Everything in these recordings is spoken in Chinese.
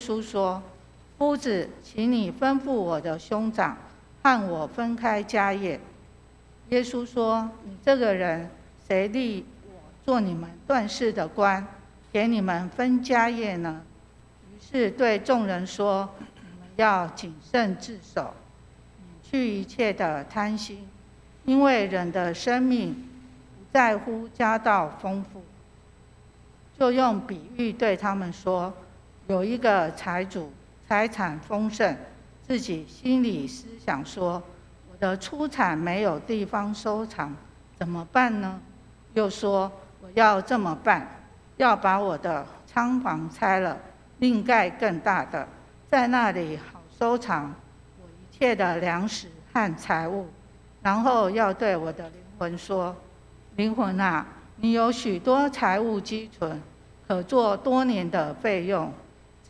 稣说：“夫子，请你吩咐我的兄长和我分开家业。”耶稣说：“你这个人，谁立我做你们断事的官，给你们分家业呢？”于是对众人说：“你们要谨慎自守，免去一切的贪心，因为人的生命不在乎家道丰富。”就用比喻对他们说：“有一个财主，财产丰盛，自己心里思想说：我的出产没有地方收藏，怎么办呢？又说：我要这么办，要把我的仓房拆了，另盖更大的，在那里好收藏我一切的粮食和财物。然后要对我的灵魂说：灵魂啊，你有许多财物积存，可做多年的费用，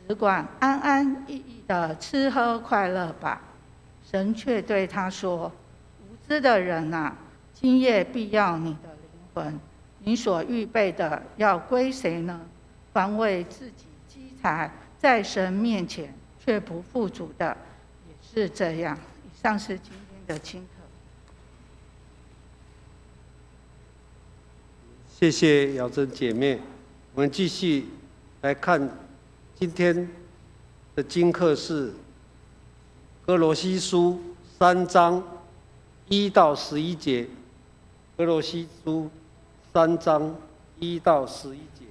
只管安安逸逸的吃喝快乐吧。神却对他说：无知的人啊，今夜必要你的灵魂，你所预备的要归谁呢？凡为自己积财，在神面前却不富足的，也是这样。以上是今天的亲课。谢谢瑶珍姐妹。我们继续来看今天的经课是歌罗西书3章1到11节。歌罗西书3章1到11节。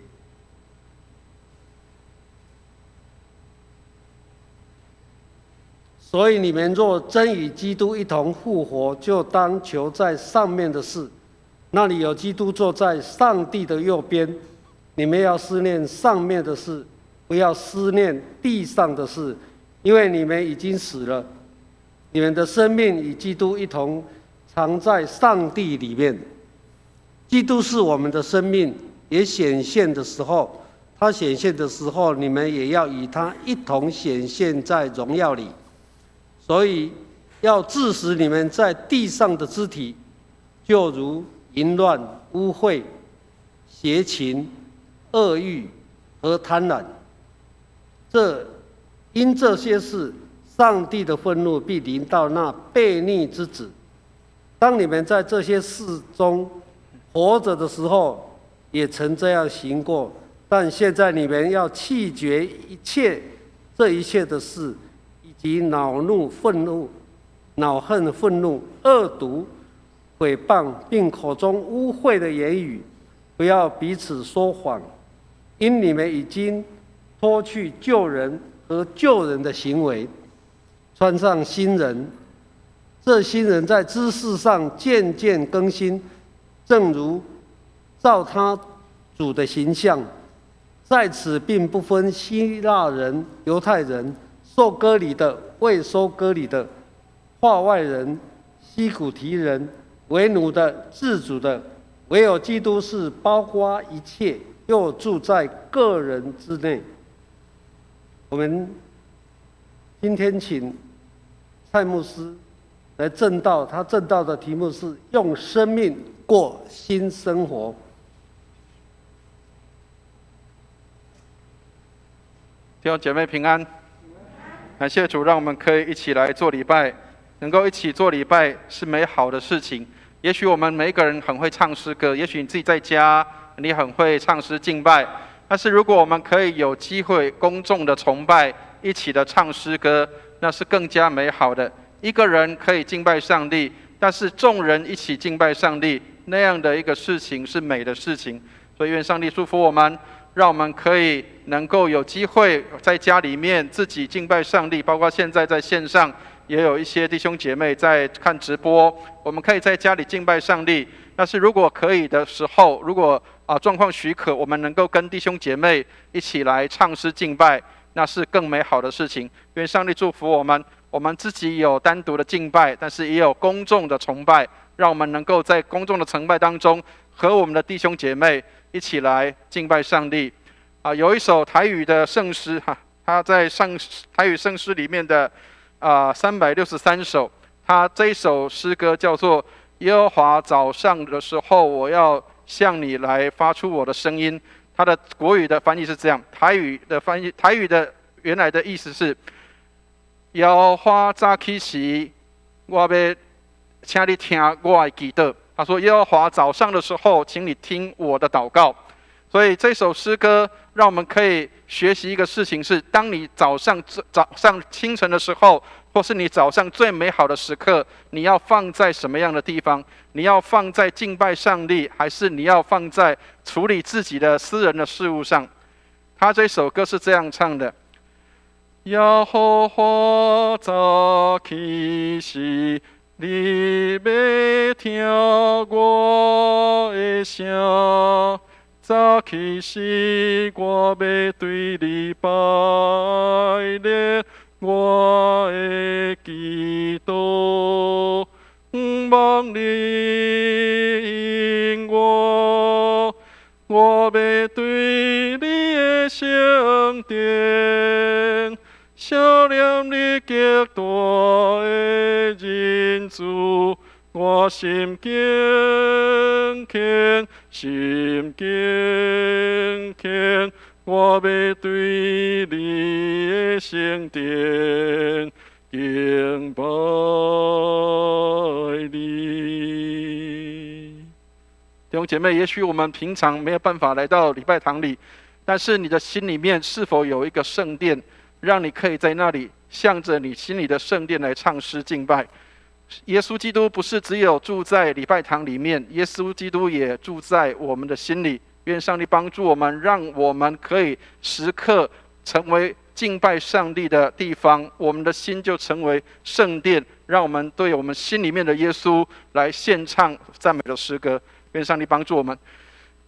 所以你们若真与基督一同复活，就当求在上面的事，那里有基督坐在上帝的右边。你们要思念上面的事，不要思念地上的事，因为你们已经死了，你们的生命与基督一同藏在上帝里面。基督是我们的生命，也显现的时候，他显现的时候，你们也要与他一同显现在荣耀里。所以要治死你们在地上的肢体，就如淫乱、污秽、邪情、恶欲和贪婪。因这些事，上帝的愤怒必临到那悖逆之子。当你们在这些事中活着的时候，也曾这样行过，但现在你们要弃绝这一切的事，以及恼恨、愤怒、恶毒、毁谤，并口中污秽的言语，不要彼此说谎，因你们已经脱去旧人和旧人的行为，穿上新人。这新人在知识上渐渐更新，正如照他主的形象。在此并不分希腊人、犹太人，受割礼的、未受割礼的，化外人、西古提人，为奴的、自主的，唯有基督是包括一切，又住在个人之内。我们今天请蔡牧师来证道，他证道的题目是用生命过新生活。弟兄姐妹平安，感谢主，让我们可以一起来做礼拜。能够一起做礼拜是美好的事情。也许我们每一个人很会唱诗歌，也许你自己在家你很会唱诗敬拜，但是如果我们可以有机会公众的崇拜，一起的唱诗歌，那是更加美好的。一个人可以敬拜上帝，但是众人一起敬拜上帝，那样的一个事情是美的事情。所以愿上帝祝福我们，让我们可以能够有机会在家里面自己敬拜上帝，包括现在在线上也有一些弟兄姐妹在看直播，我们可以在家里敬拜上帝。但是如果可以的时候，如果状况许可，我们能够跟弟兄姐妹一起来唱诗敬拜，那是更美好的事情。愿上帝祝福我们，我们自己有单独的敬拜，但是也有公众的崇拜，让我们能够在公众的崇拜当中和我们的弟兄姐妹一起来敬拜上帝。有一首台语的圣诗，它在台语圣诗里面的363首，它这一首诗歌叫做耶和华早上的时候，我要向你来发出我的声音。它的国语的翻译是这样，台语的原来的意思是：耶和华早起时，我要请你听我的祈祷。他说：耶和华早上的时候，请你听我的祷告。所以这首诗歌让我们可以学习一个事情是：当你早上清晨的时候，或是你早上最美好的时刻，你要放在什么样的地方？你要放在敬拜上帝，还是你要放在处理自己的私人的事物上？他这首歌是这样唱的：耶和华早起时，你要听我的声。早起时，我要对你摆列我的祈祷，望你应我要对你的圣殿，想念你极大的仁慈。我心敬虔，心敬虔，我要对你的圣殿敬拜你。弟兄姐妹，也许我们平常没有办法来到礼拜堂里，但是你的心里面是否有一个圣殿，让你可以在那里向着你心里的圣殿来唱诗敬拜？耶稣基督不是只有住在礼拜堂里面，耶稣基督也住在我们的心里。愿上帝帮助我们，让我们可以时刻成为敬拜上帝的地方，我们的心就成为圣殿，让我们对我们心里面的耶稣来献唱赞美的诗歌。愿上帝帮助我们。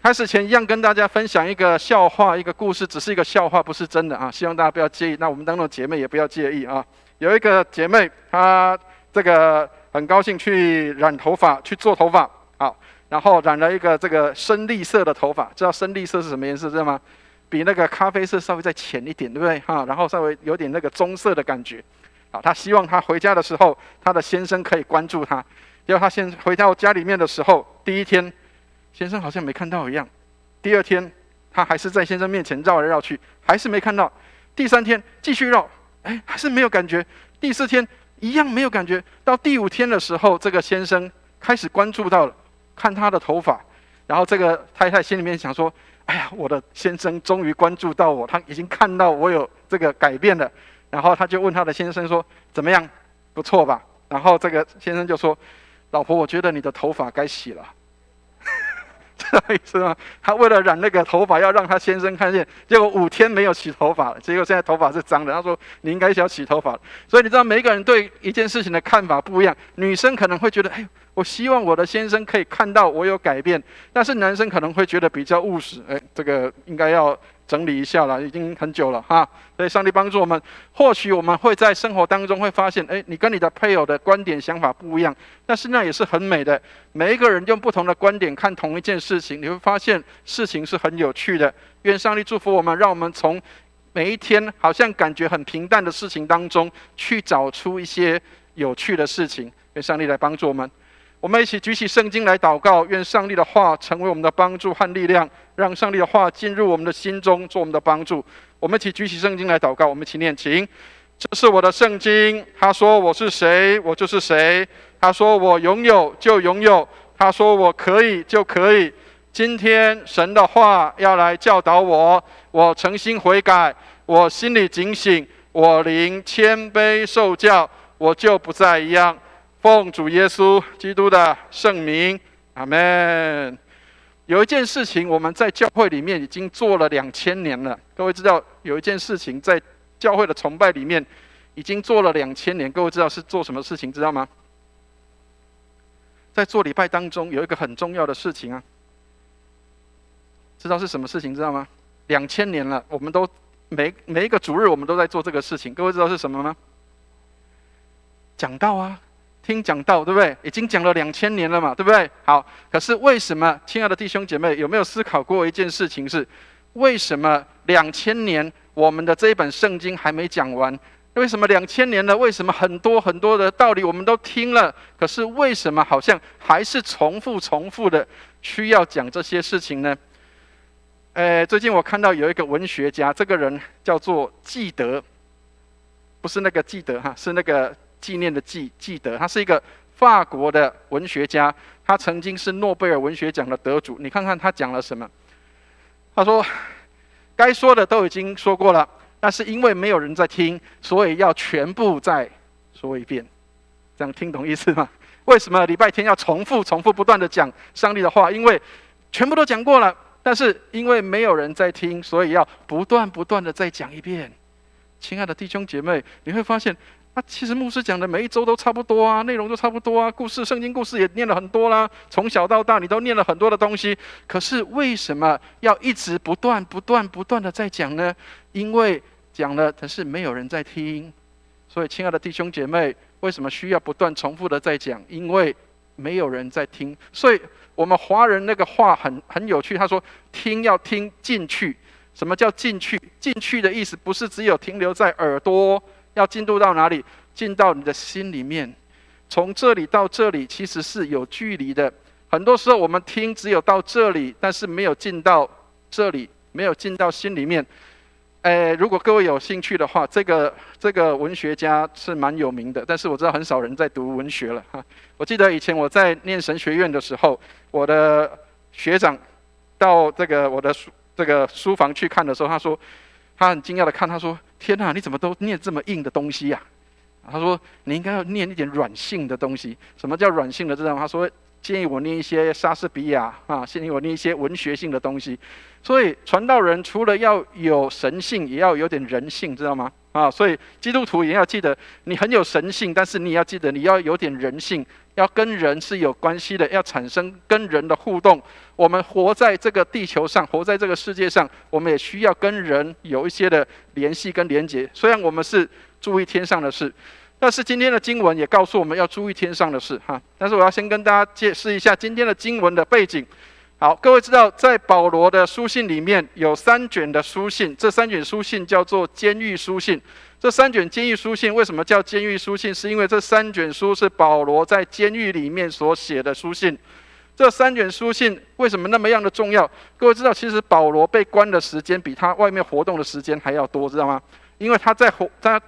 开始前一样跟大家分享一个笑话，一个故事，只是一个笑话，不是真的啊，希望大家不要介意。那我们当中的姐妹也不要介意啊。有一个姐妹，她这个很高兴去染头发，去做头发，好，然后染了一个这个深绿色的头发。知道深绿色是什么颜色，知道吗？比那个咖啡色稍微再浅一点，对不对？哈，然后稍微有点那个棕色的感觉。好，她希望她回家的时候，她的先生可以关注她。结果她先回到家里面的时候，第一天先生好像没看到一样，第二天她还是在先生面前绕来绕去，还是没看到。第三天继续绕，还是没有感觉。第四天一样没有感觉，到第5天的时候，这个先生开始关注到了，看他的头发，然后这个太太心里面想说：哎呀，我的先生终于关注到我，他已经看到我有这个改变了。然后他就问他的先生说：怎么样，不错吧？然后这个先生就说：老婆，我觉得你的头发该洗了。知道意思吗？他为了染那个头发，要让他先生看见，结果5天没有洗头发了，结果现在头发是脏的。他说：你应该是要洗头发。所以你知道，每一个人对一件事情的看法不一样。女生可能会觉得：我希望我的先生可以看到我有改变，但是男生可能会觉得比较务实，这个应该要整理一下了，已经很久了哈。所以上帝帮助我们，或许我们会在生活当中会发现，你跟你的配偶的观点想法不一样，但是那也是很美的。每一个人用不同的观点看同一件事情，你会发现事情是很有趣的。愿上帝祝福我们，让我们从每一天好像感觉很平淡的事情当中，去找出一些有趣的事情。愿上帝来帮助我们。我们一起举起圣经来祷告，愿上帝的话成为我们的帮助和力量，让上帝的话进入我们的心中，做我们的帮助。我们一起举起圣经来祷告，我们一起念：请，这是我的圣经。他说我是谁，我就是谁。他说我拥有就拥有，他说我可以就可以。今天神的话要来教导我，我诚心悔改，我心里警醒，我灵谦卑受教，我就不再一样。奉主耶稣基督的圣名，阿们。有一件事情我们在教会里面已经做了2000年了。各位知道有一件事情在教会的崇拜里面已经做了2000年，各位知道是做什么事情知道吗？在做礼拜当中有一个很重要的事情啊，知道是什么事情知道吗？2000年了，我们都每一个主日我们都在做这个事情。各位知道是什么吗？讲道啊，听讲道，对不对？已经讲了2000年了嘛，对不对？好，可是为什么，亲爱的弟兄姐妹，有没有思考过一件事情是，为什么2000年我们的这一本圣经还没讲完？为什么2000年了？为什么很多很多的道理我们都听了，可是为什么好像还是重复的需要讲这些事情呢？最近我看到有一个文学家，这个人叫做纪德，不是那个记得哈，是那个纪念的纪德。他是一个法国的文学家，他曾经是诺贝尔文学奖的得主。你看看他讲了什么？他说，该说的都已经说过了，但是因为没有人在听，所以要全部再说一遍。这样听懂意思吗？为什么礼拜天要重复不断的讲上帝的话？因为全部都讲过了，但是因为没有人在听，所以要不断的再讲一遍。亲爱的弟兄姐妹，你会发现其实牧师讲的每一周都差不多啊，内容都差不多啊，圣经故事也念了很多啦，从小到大你都念了很多的东西，可是为什么要一直不断的在讲呢？因为讲了，但是没有人在听。所以亲爱的弟兄姐妹，为什么需要不断重复的在讲？因为没有人在听。所以我们华人那个话很有趣，他说听要听进去。什么叫进去？进去的意思不是只有停留在耳朵，要进入到哪里？进到你的心里面。从这里到这里其实是有距离的。很多时候我们听只有到这里，但是没有进到这里，没有进到心里面。如果各位有兴趣的话，这个文学家是蛮有名的，但是我知道很少人在读文学了哈。我记得以前我在念神学院的时候，我的学长到我的书房去看的时候，他说他很惊讶的看，他说：“天哪，你怎么都念这么硬的东西呀？”他说：“你应该要念一点软性的东西。”什么叫软性的？知道吗？他说建议我念一些莎士比亚建议我念一些文学性的东西。所以传道人除了要有神性，也要有点人性，知道吗？所以基督徒也要记得，你很有神性，但是你也要记得你要有点人性，要跟人是有关系的，要产生跟人的互动。我们活在这个地球上，活在这个世界上，我们也需要跟人有一些的联系跟连结。虽然我们是注意天上的事，但是今天的经文也告诉我们要注意天上的事但是我要先跟大家解释一下今天的经文的背景。好，各位知道，在保罗的书信里面有3卷的书信，这3卷书信叫做监狱书信。这3卷监狱书信为什么叫监狱书信？是因为这3卷书是保罗在监狱里面所写的书信。这3卷书信为什么那么样的重要？各位知道，其实保罗被关的时间比他外面活动的时间还要多，知道吗？因为他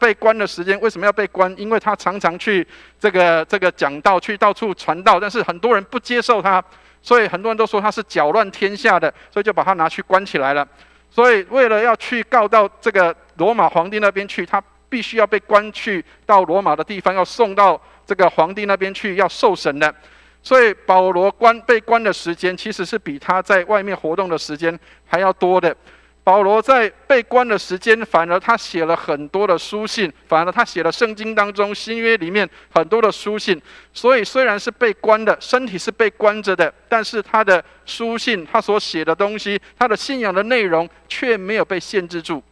被关的时间，为什么要被关？因为他常常去这个讲道，去到处传道，但是很多人不接受他，所以很多人都说他是搅乱天下的，所以就把他拿去关起来了。所以为了要去告到这个罗马皇帝那边去，他必须要被关去到罗马的地方，要送到这个皇帝那边去，要受审的。所以保罗被关的时间，其实是比他在外面活动的时间还要多的。保罗在被关的时间，反而他写了很多的书信，反而他写了圣经当中新约里面很多的书信。所以虽然是被关的，身体是被关着的，但是他的书信，他所写的东西，他的信仰的内容却没有被限制住。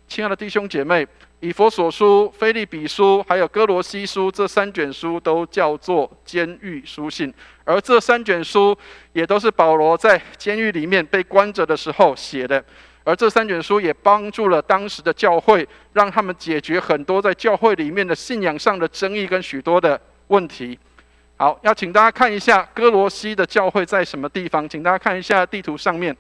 亲爱的弟兄姐妹，以弗所书、腓立比书还有哥罗西书这3卷书都叫做监狱书信，而这3卷书也都是保罗在监狱里面被关着的时候写的。而这3卷书也帮助了当时的教会，让他们解决很多在教会里面的信仰上的争议跟许多的问题。好，要请大家看一下哥罗西的教会在什么地方，请大家看一下地图上面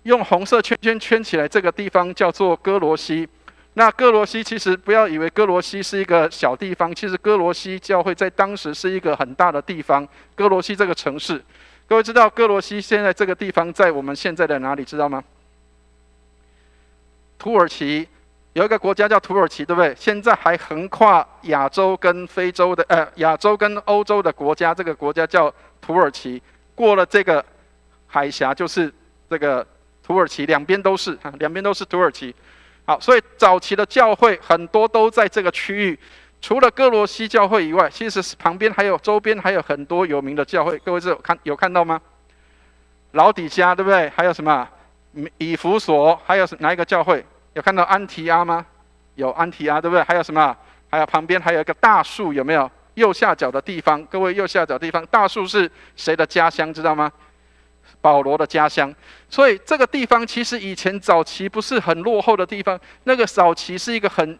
用红色圈圈圈起来，这个地方叫做哥罗西。那哥罗西其实不要以为哥罗西是一个小地方，其实哥罗西教会在当时是一个很大的地方。哥罗西这个城市，各位知道哥罗西现在这个地方在我们现在的哪里，知道吗？土耳其，有一个国家叫土耳其，对不对？现在还横跨亚洲跟非洲的亚洲跟欧洲的国家，这个国家叫土耳其。过了这个海峡就是这个土耳其，两边都是土耳其。好，所以早期的教会很多都在这个区域。除了哥罗西教会以外，其实旁边还有周边还有很多有名的教会。各位有看到吗？老底嘉，对不对？还有什么？以弗所，还有哪一个教会？有看到安提阿吗？有安提阿，对不对？还有什么？还有旁边还有一个大树，有没有？右下角的地方，各位右下角的地方，大树是谁的家乡？知道吗？保罗的家乡。所以这个地方其实以前早期不是很落后的地方，那个早期是一个很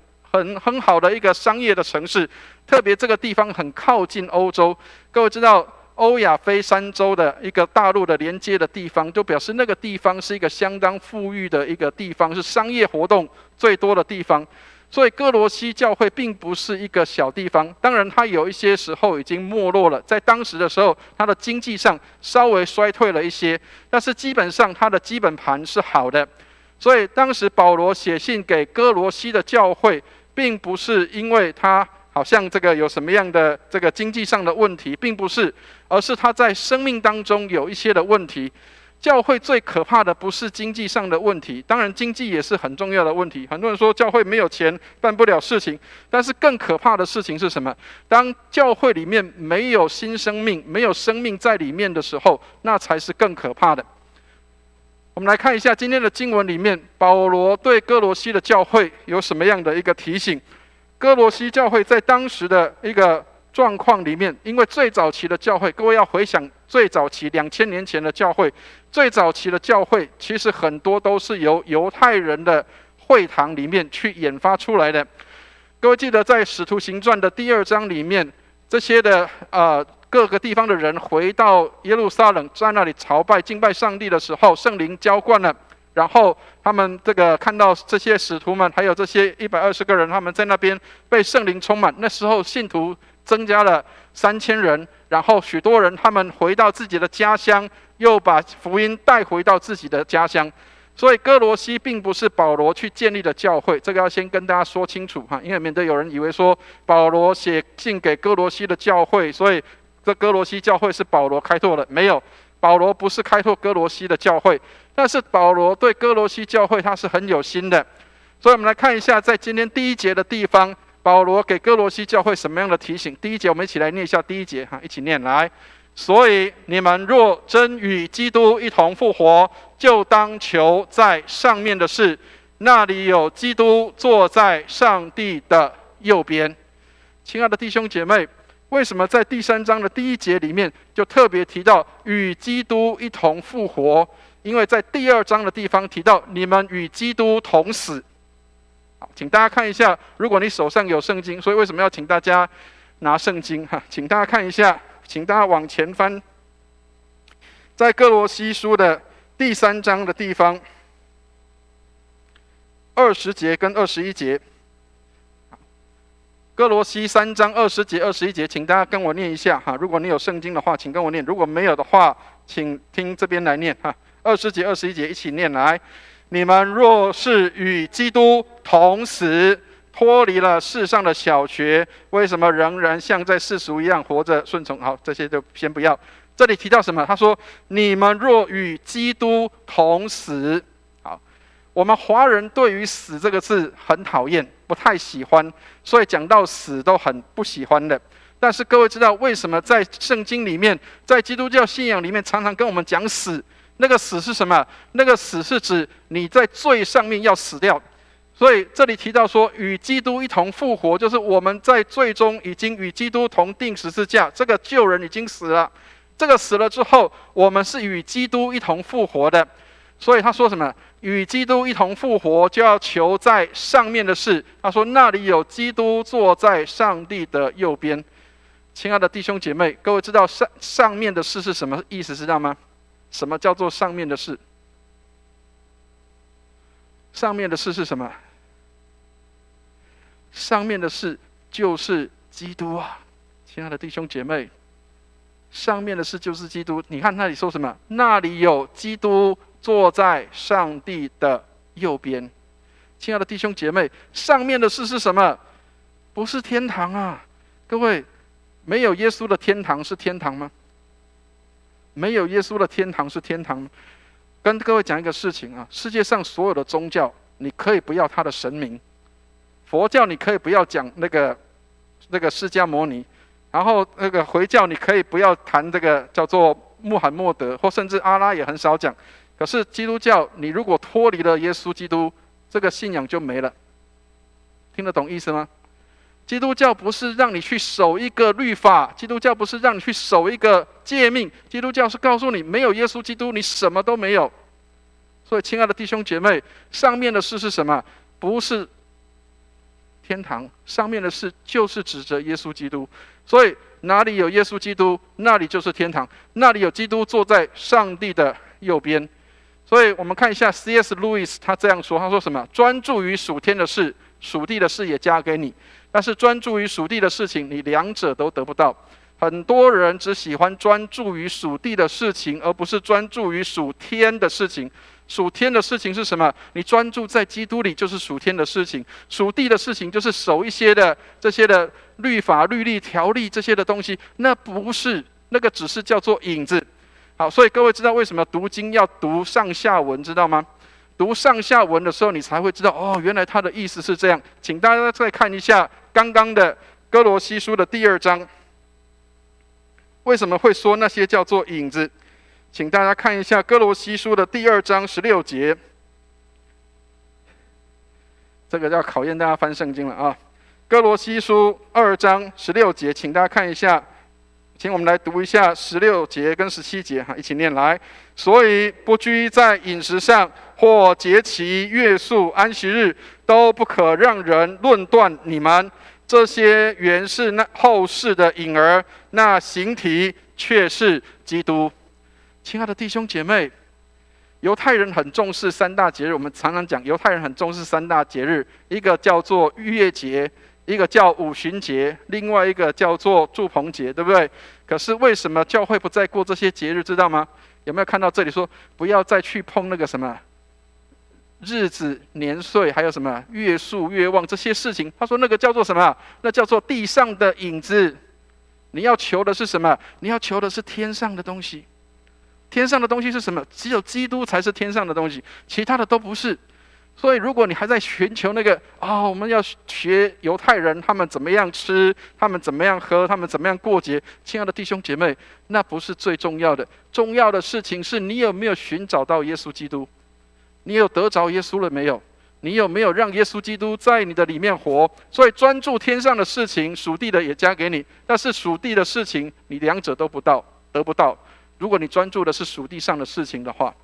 好的一个商业的城市，特别这个地方很靠近欧洲。各位知道欧亚非三洲的一个大陆的连接的地方，就表示那个地方是一个相当富裕的一个地方，是商业活动最多的地方。所以哥罗西教会并不是一个小地方，当然它有一些时候已经没落了，在当时的时候，它的经济上稍微衰退了一些，但是基本上它的基本盘是好的。所以当时保罗写信给哥罗西的教会，并不是因为他好像这个有什么样的这个经济上的问题，并不是，而是他在生命当中有一些的问题。教会最可怕的不是经济上的问题，当然经济也是很重要的问题。很多人说教会没有钱办不了事情，但是更可怕的事情是什么？当教会里面没有新生命，没有生命在里面的时候，那才是更可怕的。我们来看一下今天的经文里面，保罗对哥罗西的教会有什么样的一个提醒。哥罗西教会在当时的一个状况里面，因为最早期的教会，各位要回想最早期2000年前的教会，最早期的教会其实很多都是由犹太人的会堂里面去研发出来的。各位记得在使徒行传的第2章里面，这些的各个地方的人回到耶路撒冷，在那里朝拜敬拜上帝的时候，圣灵浇灌了，然后他们这个看到这些使徒们，还有这些120个人，他们在那边被圣灵充满。那时候信徒增加了3000人，然后许多人他们回到自己的家乡，又把福音带回到自己的家乡。所以哥罗西并不是保罗去建立的教会，这个要先跟大家说清楚哈，因为免得有人以为说保罗写信给哥罗西的教会，所以这哥罗西教会是保罗开拓的。没有，保罗不是开拓哥罗西的教会，但是保罗对哥罗西教会他是很有心的。所以我们来看一下在今天第1节的地方，保罗给哥罗西教会什么样的提醒。第1节我们一起来念一下第1节哈，一起念来。所以你们若真与基督一同复活，就当求在上面的事，那里有基督坐在上帝的右边。亲爱的弟兄姐妹，为什么在第3章的第1节里面就特别提到与基督一同复活？因为在第2章的地方提到你们与基督同死。好，请大家看一下，如果你手上有圣经，所以为什么要请大家拿圣经哈？请大家看一下，请大家往前翻，在哥罗西书的第3章的地方，20节跟21节。哥罗西3章20节、21节，请大家跟我念一下哈。如果你有圣经的话，请跟我念；如果没有的话，请听这边来念哈。20节、21节一起念来。你们若是与基督同死，脱离了世上的小学，为什么仍然像在世俗一样活着顺从？好，这些就先不要。这里提到什么？他说：你们若与基督同死。好，我们华人对于死这个字很讨厌，不太喜欢，所以讲到死都很不喜欢的。但是各位知道为什么在圣经里面，在基督教信仰里面常常跟我们讲死？那个死是什么？那个死是指你在罪上面要死掉。所以这里提到说与基督一同复活，就是我们在罪中已经与基督同定十字架，这个旧人已经死了。这个死了之后，我们是与基督一同复活的。所以他说什么？与基督一同复活，就要求在上面的事。他说那里有基督坐在上帝的右边。亲爱的弟兄姐妹，各位知道上面的事是什么意思知道吗？什么叫做上面的事？上面的事是什么？上面的事就是基督啊！亲爱的弟兄姐妹，上面的事就是基督。你看那里说什么？那里有基督坐在上帝的右边。亲爱的弟兄姐妹，上面的事是什么？不是天堂啊！各位，没有耶稣的天堂是天堂吗？没有耶稣的天堂是天堂吗？跟各位讲一个事情啊，世界上所有的宗教，你可以不要他的神明。佛教你可以不要讲那个释迦牟尼，然后那个回教你可以不要谈这个叫做穆罕默德，或甚至阿拉也很少讲。可是基督教，你如果脱离了耶稣基督，这个信仰就没了。听得懂意思吗？基督教不是让你去守一个律法，基督教不是让你去守一个诫命，基督教是告诉你，没有耶稣基督，你什么都没有。所以，亲爱的弟兄姐妹，上面的事是什么？不是天堂，上面的事就是指着耶稣基督。所以哪里有耶稣基督，那里就是天堂，那里有基督坐在上帝的右边。所以我们看一下 C.S. Lewis 他这样说，他说什么？专注于属天的事，属地的事也加给你，但是专注于属地的事情，你两者都得不到。很多人只喜欢专注于属地的事情，而不是专注于属天的事情。属天的事情是什么？你专注在基督里，就是属天的事情。属地的事情就是守一些的这些的律法、律例、条例这些的东西，那不是，那个只是叫做影子。好，所以各位知道为什么读经要读上下文，知道吗？读上下文的时候，你才会知道哦，原来他的意思是这样。请大家再看一下刚刚的哥罗西书的第2章，为什么会说那些叫做影子？请大家看一下哥罗西书的第2章16节，这个要考验大家翻圣经了啊！哥罗西书2章16节，请大家看一下，请我们来读一下16节跟17节哈，一起念来。所以不拘在饮食上，或节期、月数、安息日，都不可让人论断你们。这些原是那后世的影儿，那形体却是基督。亲爱的弟兄姐妹，犹太人很重视3大节日，我们常常讲犹太人很重视3大节日，一个叫做逾越节，一个叫五旬节，另外一个叫做住棚节，对不对？可是为什么教会不再过这些节日，知道吗？有没有看到这里说不要再去碰那个什么日子、年岁，还有什么月数、月望这些事情？他说那个叫做什么？那叫做地上的影子。你要求的是什么？你要求的是天上的东西。天上的东西是什么？只有基督才是天上的东西，其他的都不是。所以如果你还在寻求那个我们要学犹太人他们怎么样吃，他们怎么样喝，他们怎么样过节，亲爱的弟兄姐妹，那不是最重要的。重要的事情是你有没有寻找到耶稣基督，你有得着耶稣了没有？你有没有让耶稣基督在你的里面活？所以专注天上的事情，属地的也加给你，但是属地的事情你两者都得不到。如果你专注的是属地上的事情的话，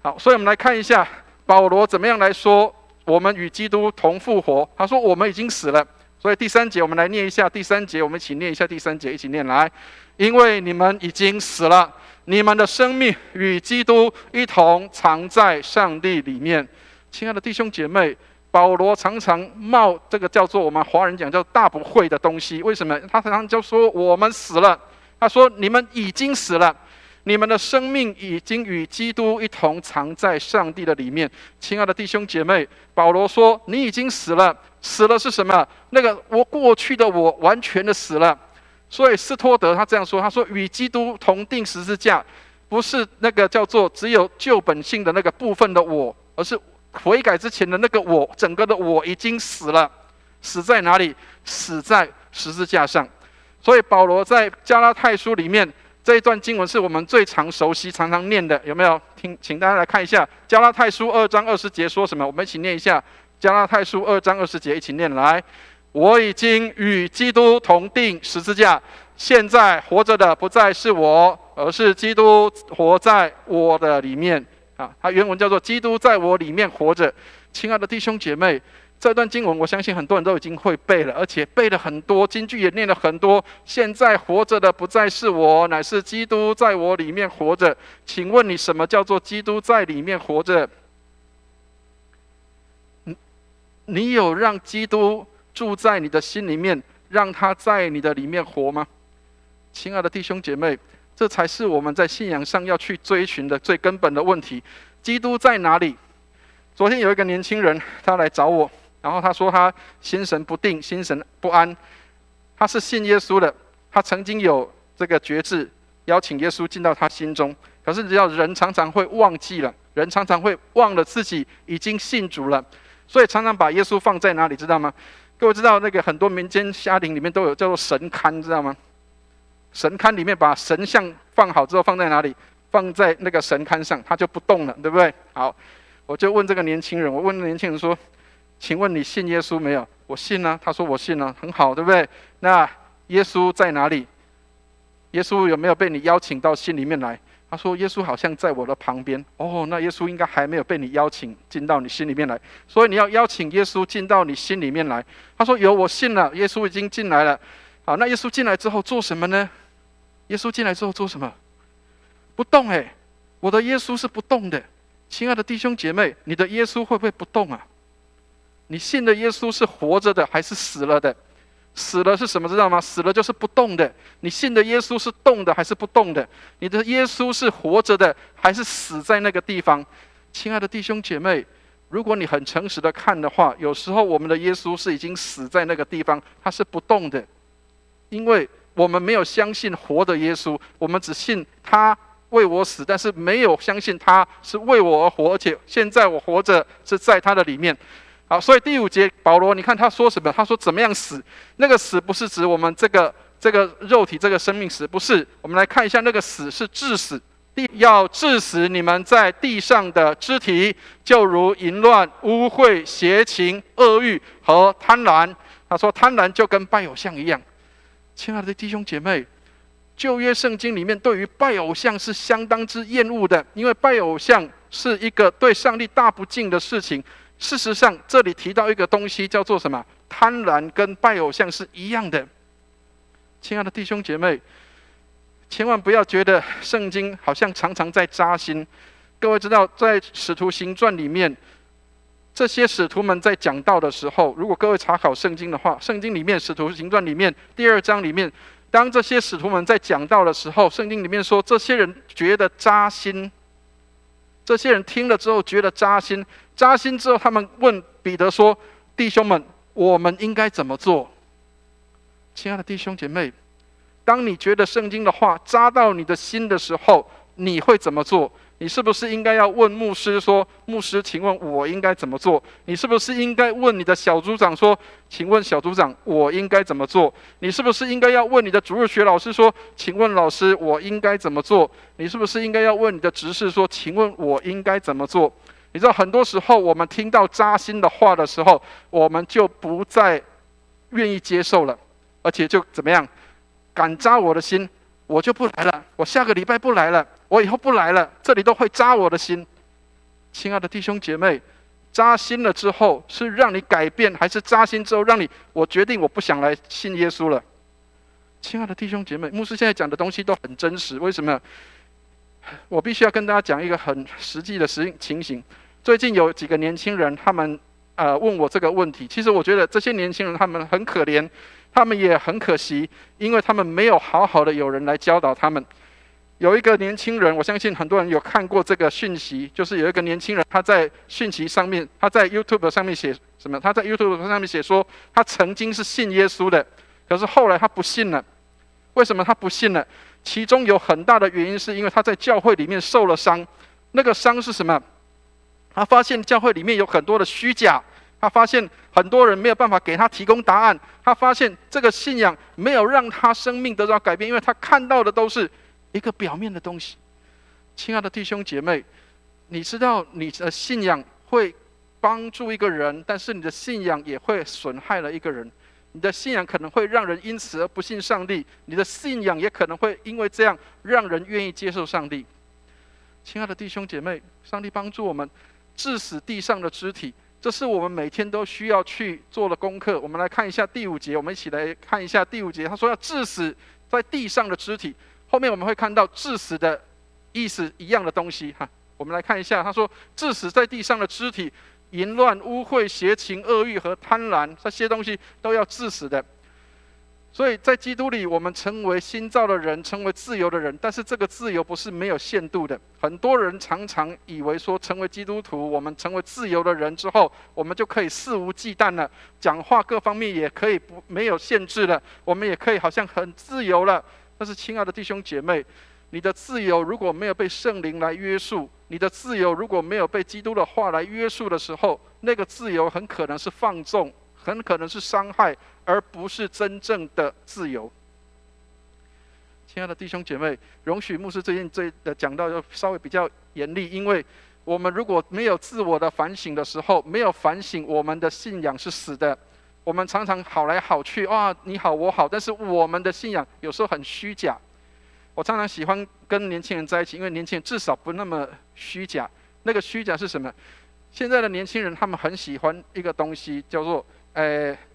好，所以我们来看一下保罗怎么样来说我们与基督同复活。他说我们已经死了，所以第3节我们来念一下第3节，我们一起念一下第3节，一起念来。因为你们已经死了，你们的生命与基督一同藏在上帝里面。亲爱的弟兄姐妹，保罗常常冒这个叫做我们华人讲叫大不讳的东西。为什么？他常常就说我们死了，他说你们已经死了，你们的生命已经与基督一同藏在上帝的里面。亲爱的弟兄姐妹，保罗说你已经死了，死了是什么？那个我过去的我完全的死了。所以斯托德他这样说，他说与基督同定十字架，不是那个叫做只有旧本性的那个部分的我，而是悔改之前的那个我，整个的我已经死了。死在哪里？死在十字架上。所以保罗在加拉太书里面这一段经文是我们最常熟悉、常常念的，有没有？请大家来看一下加拉太书2章20节说什么？我们一起念一下加拉太书2章20节，一起念来。我已经与基督同定十字架，现在活着的不再是我，而是基督活在我的里面。它原文叫做基督在我里面活着。亲爱的弟兄姐妹，这段经文我相信很多人都已经会背了，而且背了很多，金句也念了很多。现在活着的不再是我，乃是基督在我里面活着。请问你什么叫做基督在里面活着？你有让基督住在你的心里面，让他在你的里面活吗？亲爱的弟兄姐妹，这才是我们在信仰上要去追寻的最根本的问题。基督在哪里？昨天有一个年轻人他来找我，然后他说他心神不定，心神不安。他是信耶稣的，他曾经有这个决志，邀请耶稣进到他心中。可是只要人常常会忘记了，人常常会忘了自己已经信主了，所以常常把耶稣放在哪里，知道吗？各位知道那个很多民间家庭里面都有叫做神龛，知道吗？神龛里面把神像放好之后放在哪里？放在那个神龛上，它就不动了，对不对？好，我就问这个年轻人，我问年轻人说：“请问你信耶稣没有？”我信啊，他说我信啊，很好，对不对？那耶稣在哪里？耶稣有没有被你邀请到心里面来？他说耶稣好像在我的旁边。哦，那耶稣应该还没有被你邀请进到你心里面来，所以你要邀请耶稣进到你心里面来。他说有，我信了，耶稣已经进来了。好，那耶稣进来之后做什么呢？耶稣进来之后做什么？不动哎，我的耶稣是不动的。亲爱的弟兄姐妹，你的耶稣会不会不动啊？你信的耶稣是活着的还是死了的？死了是什么知道吗？死了就是不动的。你信的耶稣是动的还是不动的？你的耶稣是活着的还是死在那个地方？亲爱的弟兄姐妹，如果你很诚实的看的话，有时候我们的耶稣是已经死在那个地方，他是不动的，因为我们没有相信活的耶稣，我们只信他为我死，但是没有相信他是为我而活，而且现在我活着是在他的里面。好，所以第5节保罗，你看他说什么？他说怎么样死？那个死不是指我们这个肉体这个生命死，不是。我们来看一下，那个死是致死，要致死你们在地上的肢体，就如淫乱、污秽、邪情、恶欲和贪婪。他说贪婪就跟拜偶像一样。亲爱的弟兄姐妹，旧约圣经里面对于拜偶像是相当之厌恶的，因为拜偶像是一个对上帝大不敬的事情。事实上，这里提到一个东西叫做什么？贪婪跟拜偶像是一样的。亲爱的弟兄姐妹，千万不要觉得圣经好像常常在扎心。各位知道，在使徒行传里面，这些使徒们在讲道的时候，如果各位查考圣经的话，圣经里面使徒行传里面第2章里面，当这些使徒们在讲道的时候，圣经里面说，这些人觉得扎心。这些人听了之后觉得扎心，扎心之后，他们问彼得说：“弟兄们，我们应该怎么做？”亲爱的弟兄姐妹，当你觉得圣经的话扎到你的心的时候，你会怎么做？你是不是应该要问牧师说：“牧师，请问我应该怎么做？”你是不是应该问你的小组长说：“请问小组长，我应该怎么做？”你是不是应该要问你的主日学老师说：“请问老师，我应该怎么做？”你是不是应该要问你的执事说：“请问我应该怎么做？”你知道，很多时候我们听到扎心的话的时候，我们就不再愿意接受了，而且就怎么样，敢扎我的心，我就不来了，我下个礼拜不来了，我以后不来了，这里都会扎我的心。亲爱的弟兄姐妹，扎心了之后是让你改变，还是扎心之后让你我决定我不想来信耶稣了？亲爱的弟兄姐妹，牧师现在讲的东西都很真实。为什么？我必须要跟大家讲一个很实际的情形。最近有几个年轻人，他们问我这个问题。其实我觉得这些年轻人他们很可怜，他们也很可惜，因为他们没有好好的有人来教导他们。有一个年轻人，我相信很多人有看过这个讯息，就是有一个年轻人，他在讯息上面，他在 YouTube 上面写什么？他在 YouTube 上面写说，他曾经是信耶稣的，可是后来他不信了。为什么他不信了？其中有很大的原因是因为他在教会里面受了伤。那个伤是什么？他发现教会里面有很多的虚假，他发现很多人没有办法给他提供答案，他发现这个信仰没有让他生命得到改变，因为他看到的都是一个表面的东西。亲爱的弟兄姐妹，你知道你的信仰会帮助一个人，但是你的信仰也会损害了一个人。你的信仰可能会让人因此而不信上帝，你的信仰也可能会因为这样让人愿意接受上帝。亲爱的弟兄姐妹，上帝帮助我们治死地上的肢体，这是我们每天都需要去做的功课。我们来看一下第5节，我们一起来看一下第5节。他说要治死在地上的肢体，后面我们会看到治死的意思一样的东西哈。我们来看一下，他说治死在地上的肢体，淫乱、污秽、邪情、恶欲和贪婪，这些东西都要治死的。所以在基督里，我们成为新造的人，成为自由的人。但是这个自由不是没有限度的。很多人常常以为说，成为基督徒，我们成为自由的人之后，我们就可以肆无忌惮了，讲话各方面也可以没有限制了，我们也可以好像很自由了。但是亲爱的弟兄姐妹，你的自由如果没有被圣灵来约束，你的自由如果没有被基督的话来约束的时候，那个自由很可能是放纵，很可能是伤害，而不是真正的自由。亲爱的弟兄姐妹，容许牧师最近的讲道就稍微比较严厉，因为我们如果没有自我的反省的时候，没有反省我们的信仰是死的。我们常常好来好去，你好我好，但是我们的信仰有时候很虚假。我常常喜欢跟年轻人在一起，因为年轻人至少不那么虚假。那个虚假是什么？现在的年轻人他们很喜欢一个东西，叫做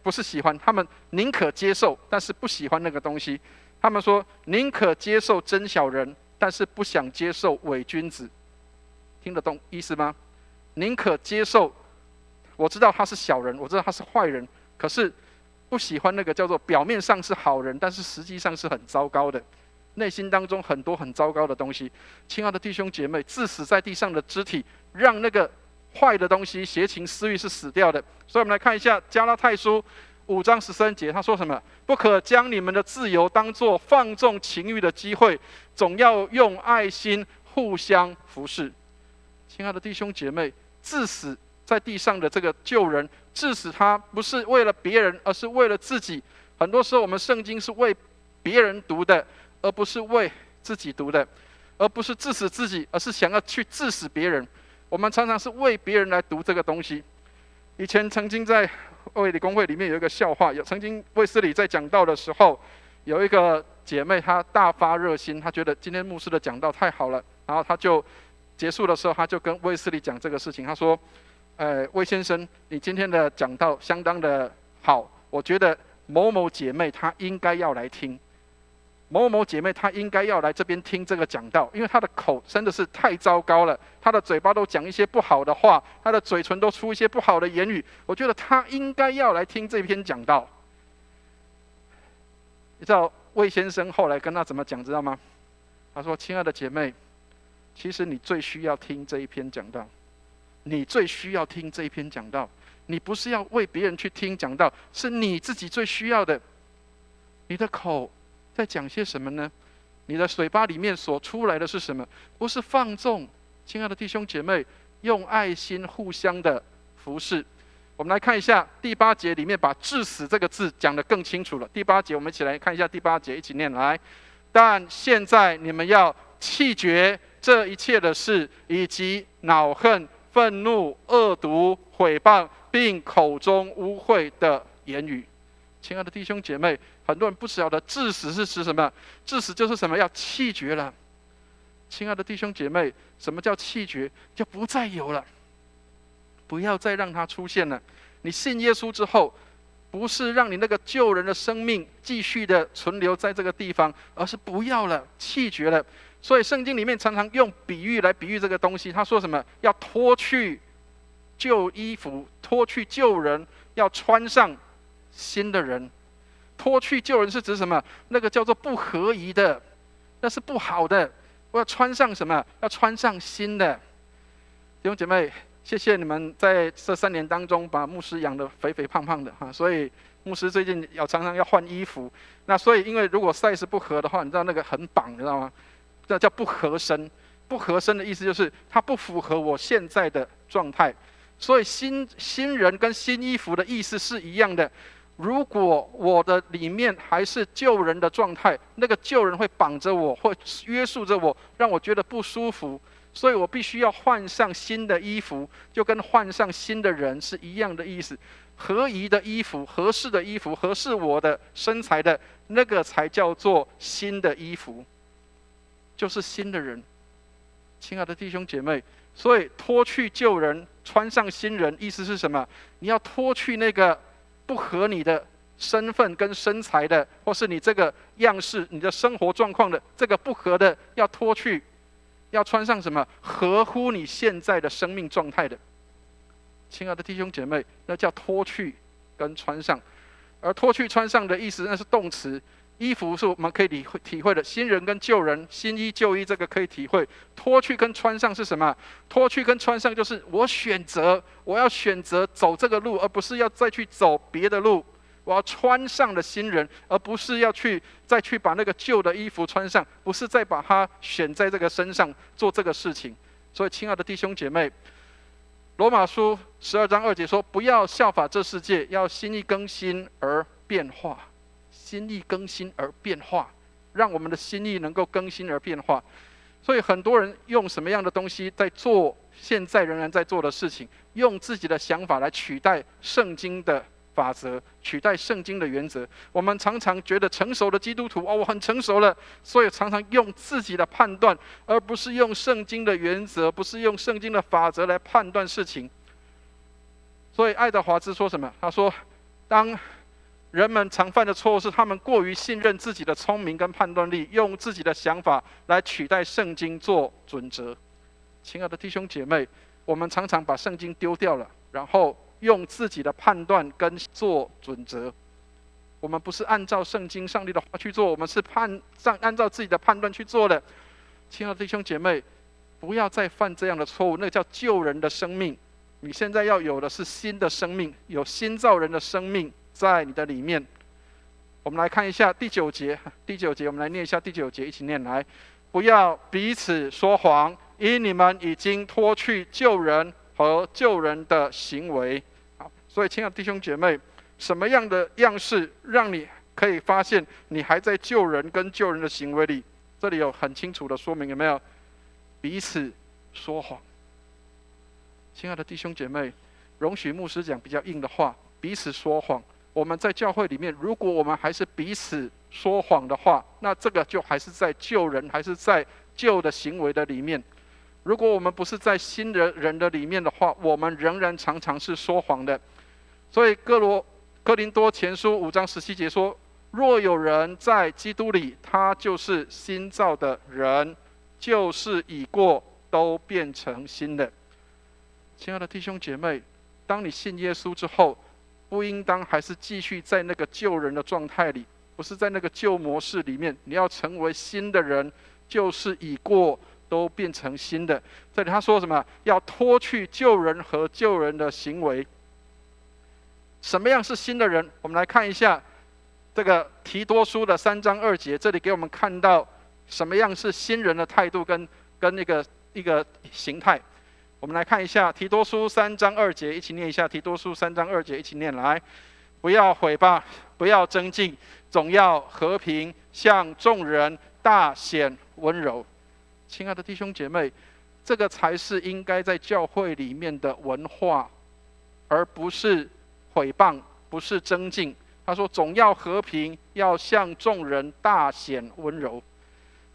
不是喜欢，他们宁可接受，但是不喜欢那个东西。他们说宁可接受真小人，但是不想接受伪君子。听得懂意思吗？宁可接受，我知道他是小人，我知道他是坏人，可是不喜欢那个叫做表面上是好人，但是实际上是很糟糕的，内心当中很多很糟糕的东西。亲爱的弟兄姐妹，致死在地上的肢体，让那个坏的东西、邪情私欲是死掉的。所以我们来看一下加拉太书5章13节，他说什么？不可将你们的自由当作放纵情欲的机会，总要用爱心互相服侍。亲爱的弟兄姐妹，致死在地上的这个救人，致死他不是为了别人，而是为了自己。很多时候我们圣经是为别人读的，而不是为自己读的，而不是致死自己，而是想要去致死别人。我们常常是为别人来读这个东西。以前曾经在卫理公会里面有一个笑话，曾经卫斯理在讲道的时候，有一个姐妹她大发热心，她觉得今天牧师的讲道太好了，然后她就结束的时候，她就跟卫斯理讲这个事情。她说：魏先生，你今天的讲道相当的好，我觉得某某姐妹她应该要来听。某某姐妹她应该要来这边听这个讲道，因为她的口真的是太糟糕了，她的嘴巴都讲一些不好的话，她的嘴唇都出一些不好的言语，我觉得她应该要来听这篇讲道。你知道魏先生后来跟她怎么讲，知道吗？他说：亲爱的姐妹，其实你最需要听这一篇讲道，你最需要听这一篇讲道，你不是要为别人去听讲道，是你自己最需要的。你的口在讲些什么呢？你的嘴巴里面所出来的是什么？不是放纵。亲爱的弟兄姐妹，用爱心互相的服侍。我们来看一下第8节里面把致死这个字讲得更清楚了。第8节我们一起来看一下第8节，一起念来。但现在你们要弃绝这一切的事，以及恼恨、愤怒、恶毒、毁谤，并口中污秽的言语。亲爱的弟兄姐妹，很多人不晓得致死是指什么。致死就是什么？要弃绝了。亲爱的弟兄姐妹，什么叫弃绝？就不再有了，不要再让它出现了。你信耶稣之后，不是让你那个救人的生命继续的存留在这个地方，而是不要了，弃绝了。所以圣经里面常常用比喻来比喻这个东西。他说什么？要脱去旧衣服，脱去旧人，要穿上新的人。脱去旧人是指什么？那个叫做不合宜的，那是不好的。我要穿上什么？要穿上新的。弟兄姐妹，谢谢你们在这3年当中把牧师养得肥肥胖胖的哈，所以牧师最近常常要换衣服。那所以因为如果 size 不合的话，你知道那个很绑，你知道吗？这叫不合身。不合身的意思就是它不符合我现在的状态。所以新人跟新衣服的意思是一样的。如果我的里面还是旧人的状态，那个旧人会绑着我，会约束着我，让我觉得不舒服。所以我必须要换上新的衣服，就跟换上新的人是一样的意思。合宜的衣服，合适的衣服，合适我的身材的那个才叫做新的衣服，就是新的人。亲爱的弟兄姐妹，所以脱去旧人，穿上新人，意思是什么？你要脱去那个不合你的身份跟身材的，或是你这个样式、你的生活状况的这个不合的，要脱去，要穿上什么？合乎你现在的生命状态的。亲爱的弟兄姐妹，那叫脱去跟穿上。而脱去穿上的意思，那是动词。衣服是我们可以体会的，新人跟旧人，新衣旧衣，这个可以体会。脱去跟穿上是什么？脱去跟穿上就是我要选择走这个路，而不是要再去走别的路。我要穿上了新人，而不是要再去把那个旧的衣服穿上，不是再把它选在这个身上做这个事情。所以亲爱的弟兄姐妹，罗马书12章2节说，不要效法这世界，要心意更新而变化。心意更新而变化，让我们的心意能够更新而变化。所以很多人用什么样的东西在做现在仍然在做的事情，用自己的想法来取代圣经的法则，取代圣经的原则。我们常常觉得成熟的基督徒我很成熟了，所以常常用自己的判断，而不是用圣经的原则，不是用圣经的法则来判断事情。所以爱德华兹说什么？他说，当人们常犯的错误是他们过于信任自己的聪明跟判断力，用自己的想法来取代圣经做准则。亲爱的弟兄姐妹，我们常常把圣经丢掉了，然后用自己的判断跟做准则。我们不是按照圣经上帝的话去做，我们是按照自己的判断去做的。亲爱的弟兄姐妹，不要再犯这样的错误，那叫救人的生命。你现在要有的是新的生命，有新造人的生命在你的里面。我们来看一下第9节，我们来念一下第9节，一起念来。不要彼此说谎，因你们已经脱去救人和救人的行为。好，所以亲爱的弟兄姐妹，什么样的样式让你可以发现你还在救人跟救人的行为里？这里有很清楚的说明，有没有？彼此说谎。亲爱的弟兄姐妹，容许牧师讲比较硬的话，彼此说谎。我们在教会里面，如果我们还是彼此说谎的话，那这个就还是在救人，还是在旧的行为的里面。如果我们不是在新的人的里面的话，我们仍然常常是说谎的。所以哥林多前书5章17节说，若有人在基督里，他就是新造的人，旧事已过，都变成新的。亲爱的弟兄姐妹，当你信耶稣之后，不应当还是继续在那个救人的状态里，不是在那个旧模式里面。你要成为新的人，旧事已过，都变成新的。这里他说什么？要脱去救人和救人的行为。什么样是新的人？我们来看一下这个提多书的3章2节，这里给我们看到什么样是新人的态度跟一个形态。我们来看一下提多书3章2节，一起念一下提多书3章2节，一起念来。不要毁谤，不要争竞，总要和平，向众人大显温柔。亲爱的弟兄姐妹，这个才是应该在教会里面的文化，而不是毁谤，不是争竞。他说总要和平，要向众人大显温柔。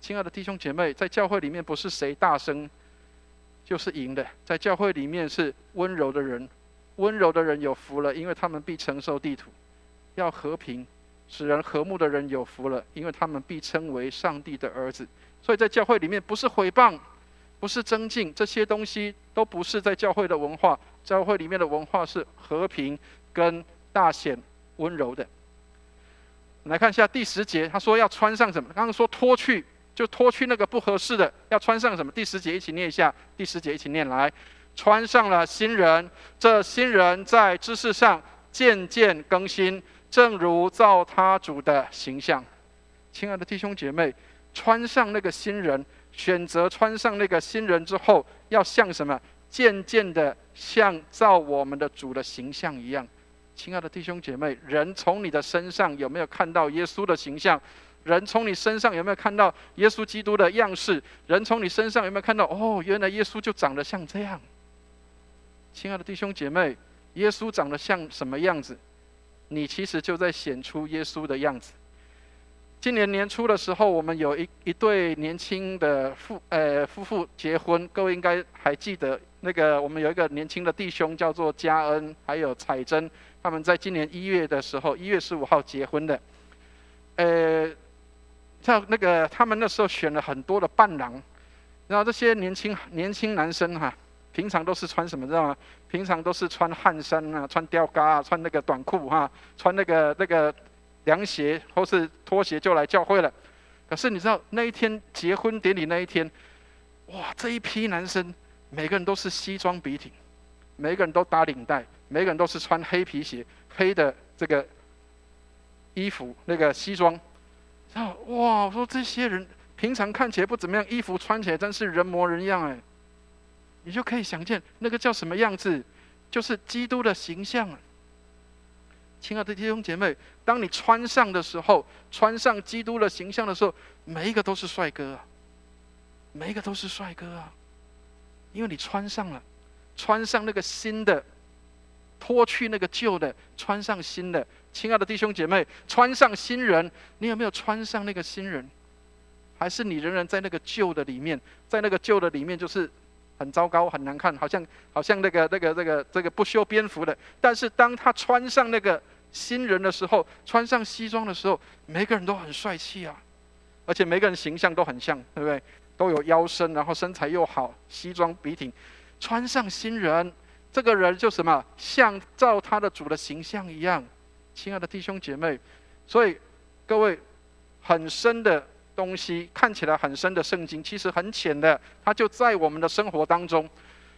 亲爱的弟兄姐妹，在教会里面不是谁大声就是赢的，在教会里面是温柔的人，温柔的人有福了，因为他们必承受地土。要和平，使人和睦的人有福了，因为他们必称为上帝的儿子。所以在教会里面不是毁谤，不是争竞，这些东西都不是在教会的文化。教会里面的文化是和平跟大显温柔的。我们来看一下第10节，他说要穿上什么？刚刚说脱去，就脱去那个不合适的，要穿上什么？第10节一起念一下，第10节一起念来。穿上了新人，这新人在知识上渐渐更新，正如照他主的形象。亲爱的弟兄姐妹，穿上那个新人，选择穿上那个新人之后，要像什么？渐渐的像照我们的主的形象一样。亲爱的弟兄姐妹，人从你的身上有没有看到耶稣的形象？人从你身上有没有看到耶稣基督的样式？人从你身上有没有看到原来耶稣就长得像这样？亲爱的弟兄姐妹，耶稣长得像什么样子，你其实就在显出耶稣的样子。今年年初的时候，我们有一对年轻的夫妇结婚，各位应该还记得，那个我们有一个年轻的弟兄叫做嘉恩，还有彩珍，他们在今年1月的时候，1月15号结婚的。像那个他们那时候选了很多的伴郎，然后这些年轻男生平常都是穿什么知道吗？平常都是穿汗衫啊，穿吊嘎啊，穿那个短裤穿那个凉鞋或是拖鞋就来教会了。可是你知道那一天结婚典礼那一天，哇，这一批男生每个人都是西装笔挺，每个人都打领带，每个人都是穿黑皮鞋、黑的这个衣服、那个西装。然后哇，我说这些人平常看起来不怎么样，衣服穿起来真是人模人样哎。你就可以想见那个叫什么样子，就是基督的形象。亲爱的弟兄姐妹，当你穿上的时候，穿上基督的形象的时候，每一个都是帅哥啊，每一个都是帅哥啊，因为你穿上了，穿上那个新的脱去那个旧的，穿上新的。亲爱的弟兄姐妹，穿上新人，你有没有穿上那个新人？还是你仍然在那个旧的里面？在那个旧的里面，就是很糟糕、很难看，好像那个不修边幅的。但是当他穿上那个新人的时候，穿上西装的时候，每个人都很帅气啊，而且每个人形象都很像，对不对？都有腰身，然后身材又好，西装笔挺。穿上新人，这个人就什么，像照他的主的形象一样。亲爱的弟兄姐妹，所以各位，很深的东西，看起来很深的圣经，其实很浅的，它就在我们的生活当中。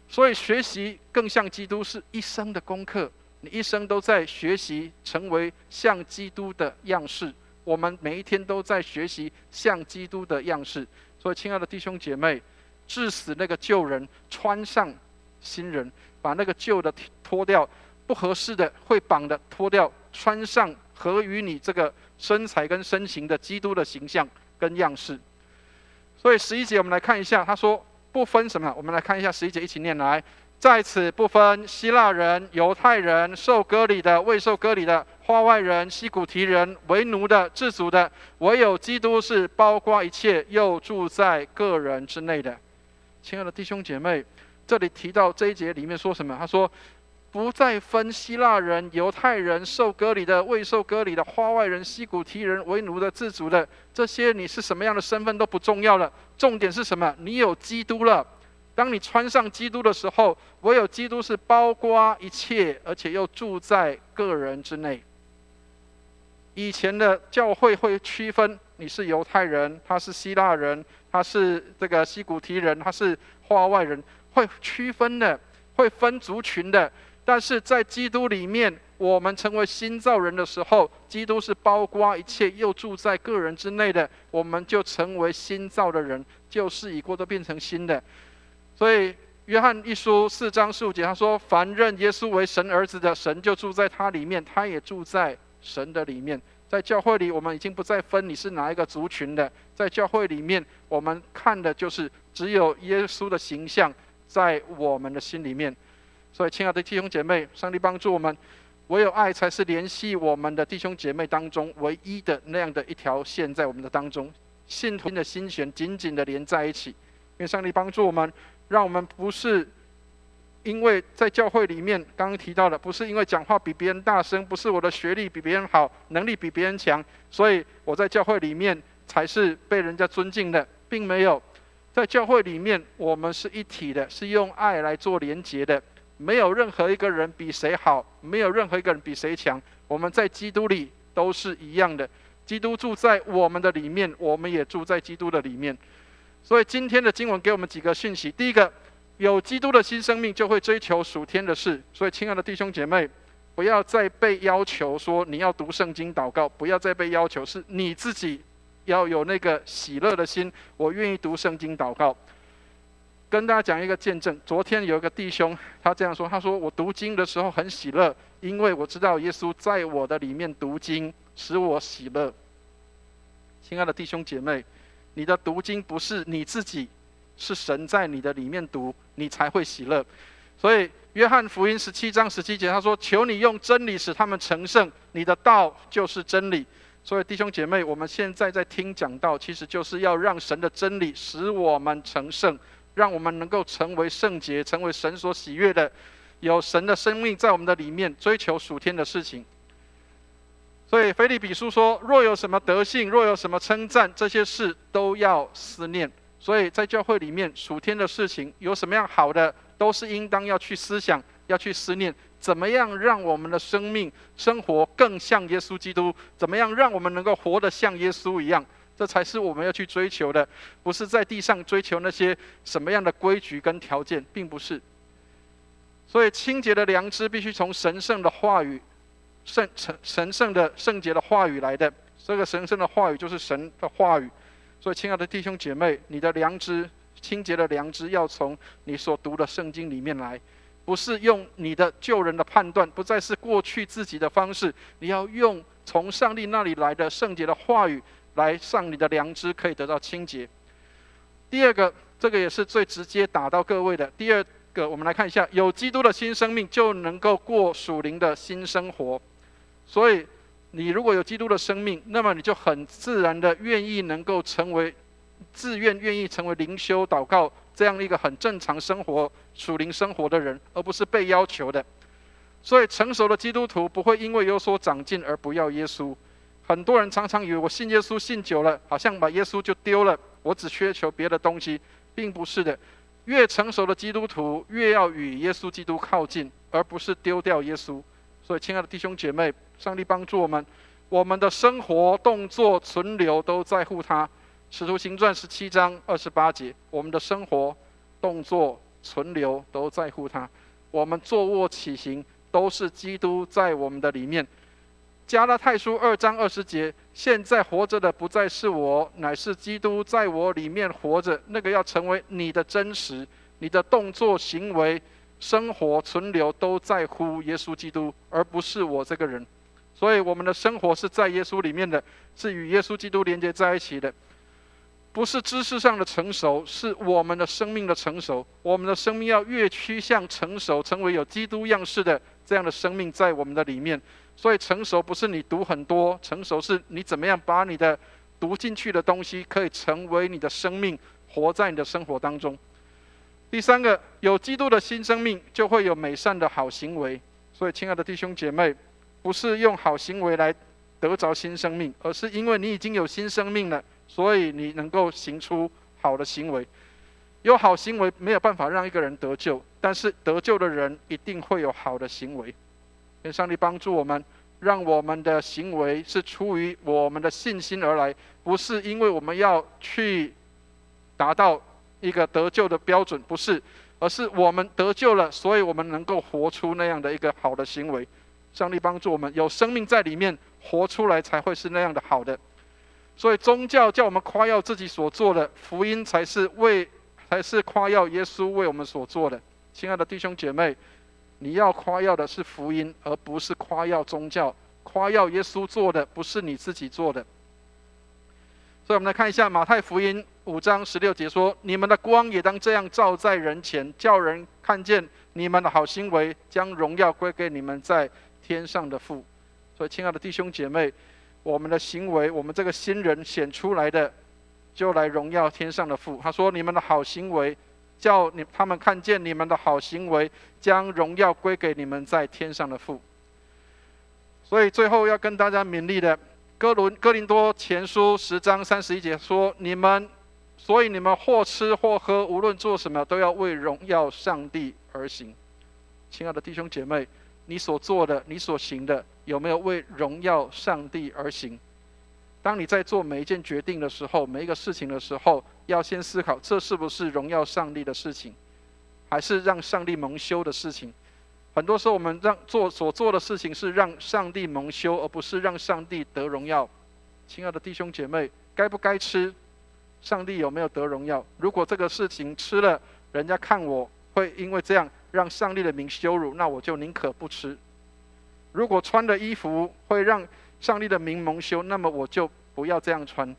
所以学习更像基督是一生的功课，你一生都在学习成为像基督的样式。我们每一天都在学习像基督的样式。所以亲爱的弟兄姐妹，治死那个旧人，穿上新人，把那个旧的脱掉，不合适的会绑的脱掉，穿上合于你这个身材跟身形的基督的形象跟样式。所以11节我们来看一下，他说不分什么，我们来看一下11节，一起念来。在此不分希腊人、犹太人、受割礼的、未受割礼的、化外人、西古提人、为奴的、自主的，唯有基督是包括一切，又住在个人之内的。亲爱的弟兄姐妹，这里提到这一节里面说什么？他说不再分希腊人、犹太人、受割礼的、未受割礼的、化外人、西古提人、为奴的、自主的，这些你是什么样的身份都不重要了，重点是什么？你有基督了。当你穿上基督的时候，唯有基督是包括一切，而且又住在个人之内。以前的教会会区分你是犹太人，他是希腊人，他是这个西古提人，他是化外人，会区分的，会分族群的。但是在基督里面，我们成为新造人的时候，基督是包括一切，又住在个人之内的，我们就成为新造的人，旧事已过，都变成新的。所以约翰一书4章15节，他说：凡认耶稣为神儿子的，神就住在他里面，他也住在神的里面。在教会里，我们已经不再分你是哪一个族群的，在教会里面，我们看的就是只有耶稣的形象在我们的心里面。所以亲爱的弟兄姐妹，上帝帮助我们，唯有爱才是联系我们的弟兄姐妹当中唯一的那样的一条线，在我们的当中，信徒的心弦紧紧的连在一起。愿上帝帮助我们，让我们不是因为在教会里面刚刚提到的，不是因为讲话比别人大声，不是我的学历比别人好，能力比别人强，所以我在教会里面才是被人家尊敬的，并没有。在教会里面，我们是一体的，是用爱来做连结的，没有任何一个人比谁好，没有任何一个人比谁强，我们在基督里都是一样的。基督住在我们的里面，我们也住在基督的里面。所以今天的经文给我们几个讯息。第一个，有基督的新生命就会追求属天的事。所以亲爱的弟兄姐妹，不要再被要求说你要读圣经祷告，不要再被要求是你自己要有那个喜乐的心，我愿意读圣经祷告。跟大家讲一个见证，昨天有一个弟兄他这样说，他说我读经的时候很喜乐，因为我知道耶稣在我的里面读经使我喜乐。亲爱的弟兄姐妹，你的读经不是你自己，是神在你的里面读，你才会喜乐。所以约翰福音17章17节他说，求你用真理使他们成圣，你的道就是真理。所以弟兄姐妹，我们现在在听讲道，其实就是要让神的真理使我们成圣，让我们能够成为圣洁，成为神所喜悦的，有神的生命在我们的里面，追求属天的事情。所以腓立比书说，若有什么德性，若有什么称赞，这些事都要思念。所以在教会里面，属天的事情有什么样好的，都是应当要去思想，要去思念，怎么样让我们的生命生活更像耶稣基督，怎么样让我们能够活得像耶稣一样，这才是我们要去追求的，不是在地上追求那些什么样的规矩跟条件，并不是。所以清洁的良知必须从神圣的话语，神圣的圣洁的话语来的。这个神圣的话语就是神的话语。所以亲爱的弟兄姐妹，你的良知，清洁的良知要从你所读的圣经里面来，不是用你的旧人的判断，不再是过去自己的方式，你要用从上帝那里来的圣洁的话语来让你的良知可以得到清洁。第二个，这个也是最直接打到各位的，个，我们来看一下，有基督的新生命就能够过属灵的新生活。所以，你如果有基督的生命，那么你就很自然的愿意能够成为愿意成为灵修祷告这样一个很正常生活属灵生活的人，而不是被要求的。所以成熟的基督徒不会因为有所长进而不要耶稣。很多人常常以为我信耶稣信久了，好像把耶稣就丢了，我只需求别的东西，并不是的。越成熟的基督徒越要与耶稣基督靠近，而不是丢掉耶稣。所以亲爱的弟兄姐妹，上帝帮助我们，我们的生活、动作、存留都在乎他。使徒行传17章28节，我们的生活、动作、存留都在乎他。我们坐卧起行都是基督在我们的里面。加拉太书2章20节，现在活着的不再是我，乃是基督在我里面活着。那个要成为你的真实，你的动作、行为、生活、存留都在乎耶稣基督，而不是我这个人。所以我们的生活是在耶稣里面的，是与耶稣基督连接在一起的。不是知识上的成熟，是我们的生命的成熟。我们的生命要越趋向成熟，成为有基督样式的这样的生命在我们的里面。所以成熟不是你读很多，成熟是你怎么样把你的读进去的东西可以成为你的生命，活在你的生活当中。第三个，有基督的新生命就会有美善的好行为。所以亲爱的弟兄姐妹，不是用好行为来得着新生命，而是因为你已经有新生命了，所以你能够行出好的行为。有好行为没有办法让一个人得救，但是得救的人一定会有好的行为。愿上帝帮助我们，让我们的行为是出于我们的信心而来，不是因为我们要去达到一个得救的标准，不是，而是我们得救了，所以我们能够活出那样的一个好的行为。上帝帮助我们，有生命在里面，活出来才会是那样的好的。所以宗教叫我们夸耀自己所做的，福音才是夸耀耶稣为我们所做的。亲爱的弟兄姐妹，你要夸耀的是福音，而不是夸耀宗教。夸耀耶稣做的，不是你自己做的。所以我们来看一下马太福音5章16节说，你们的光也当这样照在人前，叫人看见你们的好行为，将荣耀归给你们在天上的父。所以亲爱的弟兄姐妹，我们的行为，我们这个新人显出来的，就来荣耀天上的父。他说，你们的好行为叫他们看见你们的好行为，将荣耀归给你们在天上的父。所以最后要跟大家勉励的，哥林多前书10章31节说，所以你们或吃或喝，无论做什么，都要为荣耀上帝而行。亲爱的弟兄姐妹，你所做的，你所行的，有没有为荣耀上帝而行？当你在做每一件决定的时候，每一个事情的时候，要先思考，这是不是荣耀上帝的事情，还是让上帝蒙羞的事情？很多时候我们所做的事情是让上帝蒙羞，而不是让上帝得荣耀。亲爱的弟兄姐妹，该不该吃？上帝有没有得荣耀？如果这个事情吃了，人家看我会因为这样让上帝的名羞辱，那我就宁可不吃。如果穿的衣服会让上帝的名蒙羞，那么我就不要这样穿。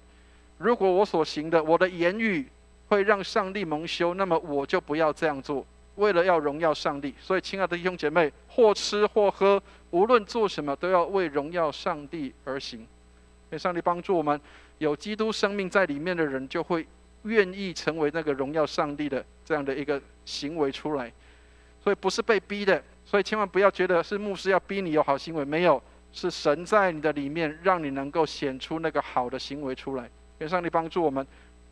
如果我所行的，我的言语会让上帝蒙羞，那么我就不要这样做，为了要荣耀上帝。所以亲爱的弟兄姐妹，或吃或喝，无论做什么，都要为荣耀上帝而行。愿上帝帮助我们，有基督生命在里面的人，就会愿意成为那个荣耀上帝的这样的一个行为出来。所以不是被逼的，所以千万不要觉得是牧师要逼你有好行为，没有，是神在你的里面，让你能够显出那个好的行为出来。愿上帝帮助我们，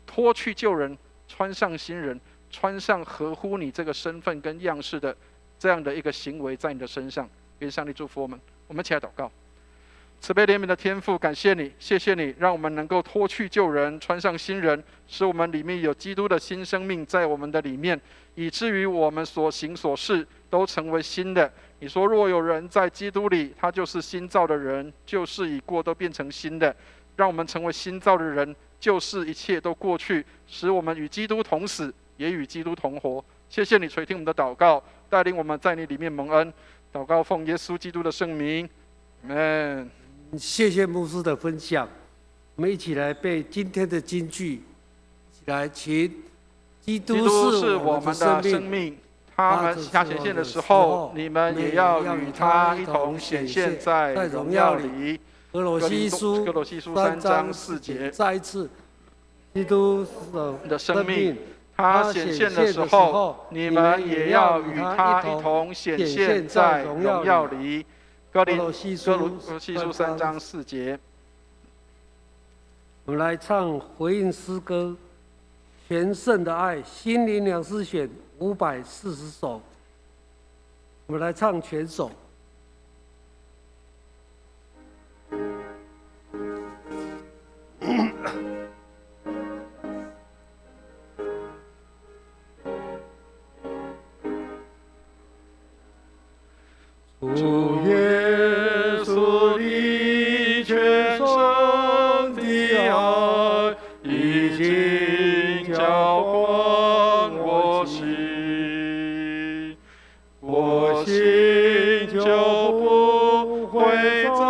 脱去旧人，穿上新人，穿上合乎你这个身份跟样式的这样的一个行为在你的身上。愿上帝祝福我们。我们一起来祷告。慈悲怜悯的天父，感谢你，谢谢你，让我们能够脱去旧人，穿上新人，使我们里面有基督的新生命在我们的里面，以至于我们所行所事都成为新的。你说，若有人在基督里，他就是新造的人，旧事已过，都变成新的。让我们成为新造的人，旧事一切都过去，使我们与基督同死，也与基督同活。谢谢你垂听我们的祷告，带领我们在你里面蒙恩。祷告奉耶稣基督的圣名，阿们。谢谢牧师的分享，我们一起来背今天的金句，一起来请：基督是我们的生命，他显现的时候，你们也要与他一同显现在荣耀里。哥罗西书3章4节，再一次，基督的生命，他显现的时候，你们也要与他一同显现在荣耀里。哥罗西书3章4节。我们来唱回应诗歌《全胜的爱》，心灵两诗选540首。我们来唱全首。主耶稣你全胜的爱，已经浇灌我心，我心就不会再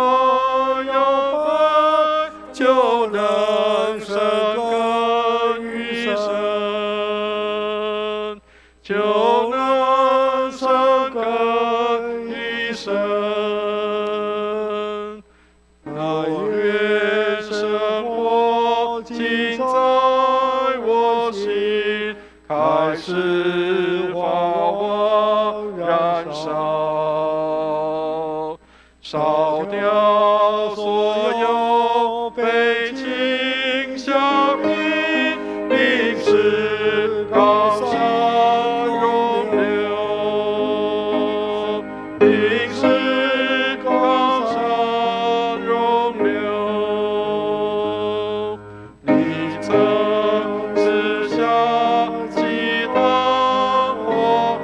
摇摆，就能生根于神，就能生根于神。那愿生活尽在我心，开始发光燃烧，烧掉所有悲情小品，并使高山容流，并使高山容流。你曾赐下鸡蛋火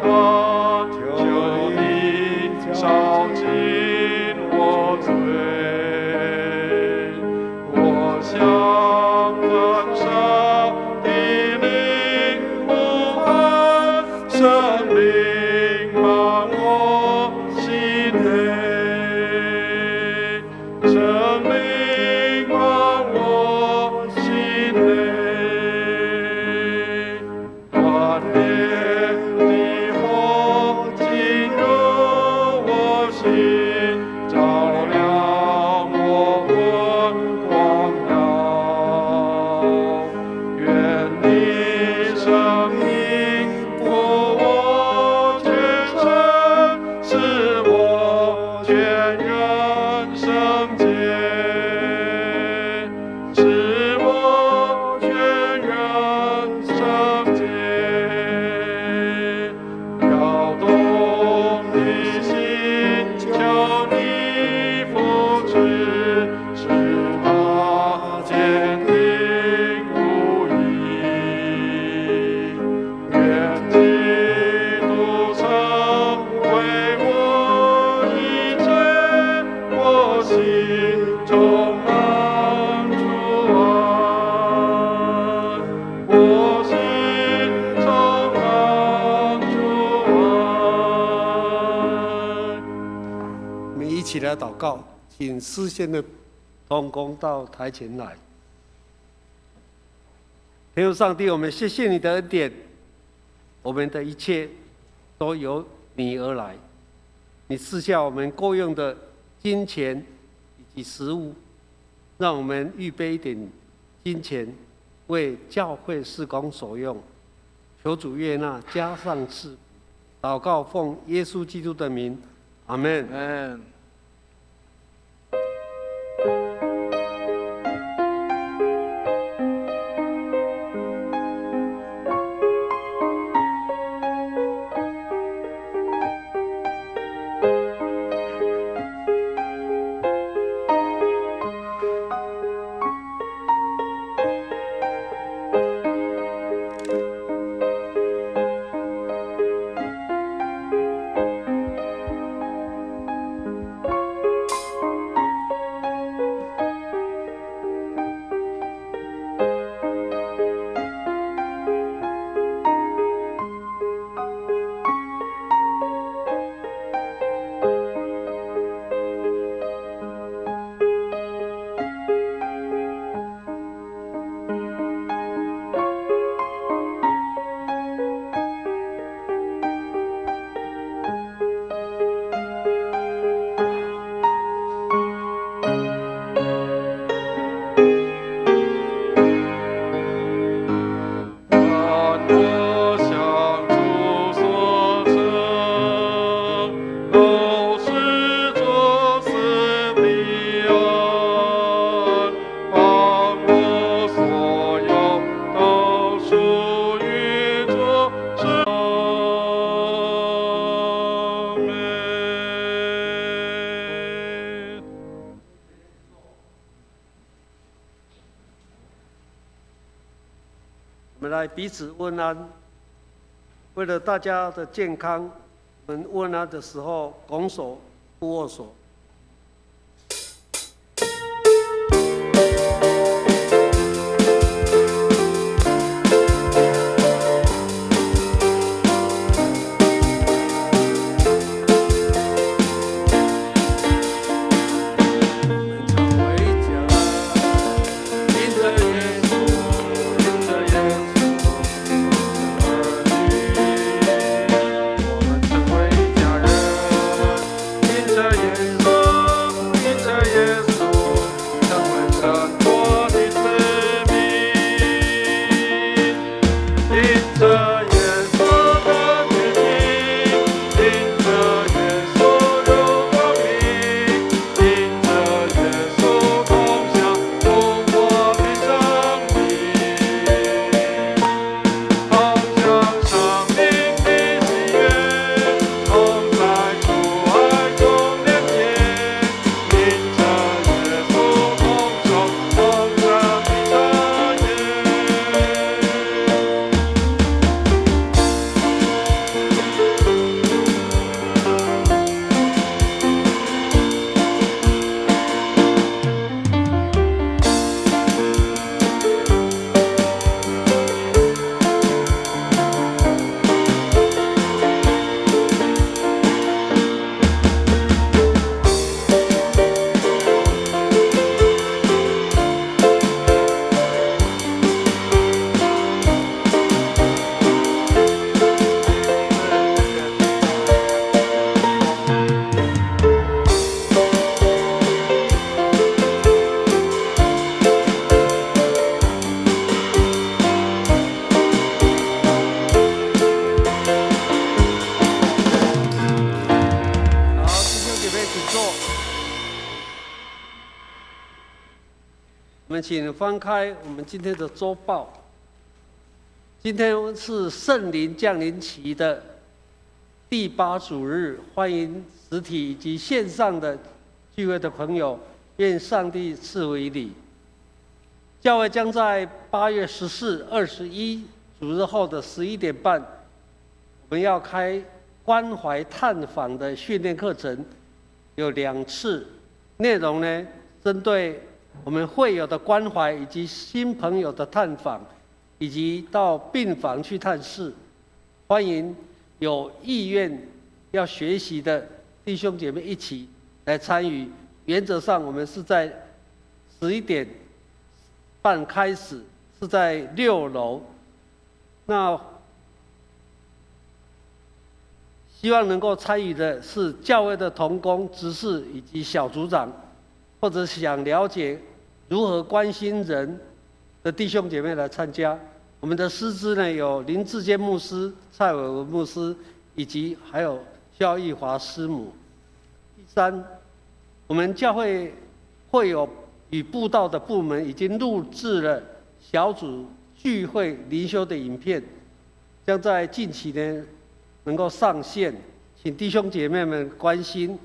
花，求你烧尽我罪。我想焚烧的灵不安，生命满我心内，生命满我心内，顽劣的火进入我心，照亮我魂光耀。愿你生命过我全身，使我全人圣洁，使我全人圣洁。摇动你心，求你扶持，使它坚定无疑。愿基督成为我一切，我心充满主爱，我心充满主爱。我们一起来祷告，请视线的同工到台前来。天父上帝，我们谢谢你的恩典，我们的一切都由你而来。你赐下我们够用的金钱以及食物，让我们预备一点金钱为教会事工所用。求主悦纳，加上赐。祷告奉耶稣基督的名，阿门。Amen。们来彼此问安。为了大家的健康，我们问安的时候拱手不握手。我们请翻开我们今天的周报。今天是圣灵降临期的第8主日，欢迎实体以及线上的聚会的朋友，愿上帝赐为礼。教会将在8月14、21主日后的11点半，我们要开关怀探访的训练课程，有2次，内容呢针对我们会友的关怀，以及新朋友的探访，以及到病房去探视。欢迎有意愿要学习的弟兄姐妹一起来参与。原则上，我们是在11点半开始，是在6楼。那希望能够参与的是教会的同工、执事以及小组长，或者想了解如何关心人的弟兄姐妹来参加。我们的师资呢有林志坚牧师、蔡伟文牧师，以及还有肖义华师母。第3，我们教会会有与布道的部门已经录制了小组聚会灵修的影片，将在近期呢能够上线，请弟兄姐妹们关心，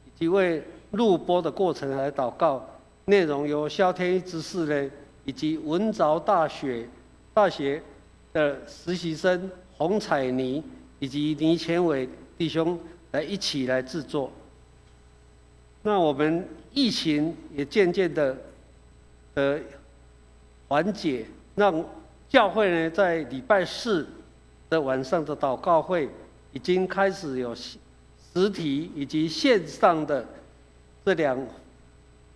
以及为录播的过程来祷告。内容由萧天一执事呢，以及文藻大学的实习生洪彩妮以及倪前伟弟兄来一起来制作。那我们疫情也渐渐的缓解，让教会呢在礼拜4的晚上的祷告会已经开始有实体以及线上的这2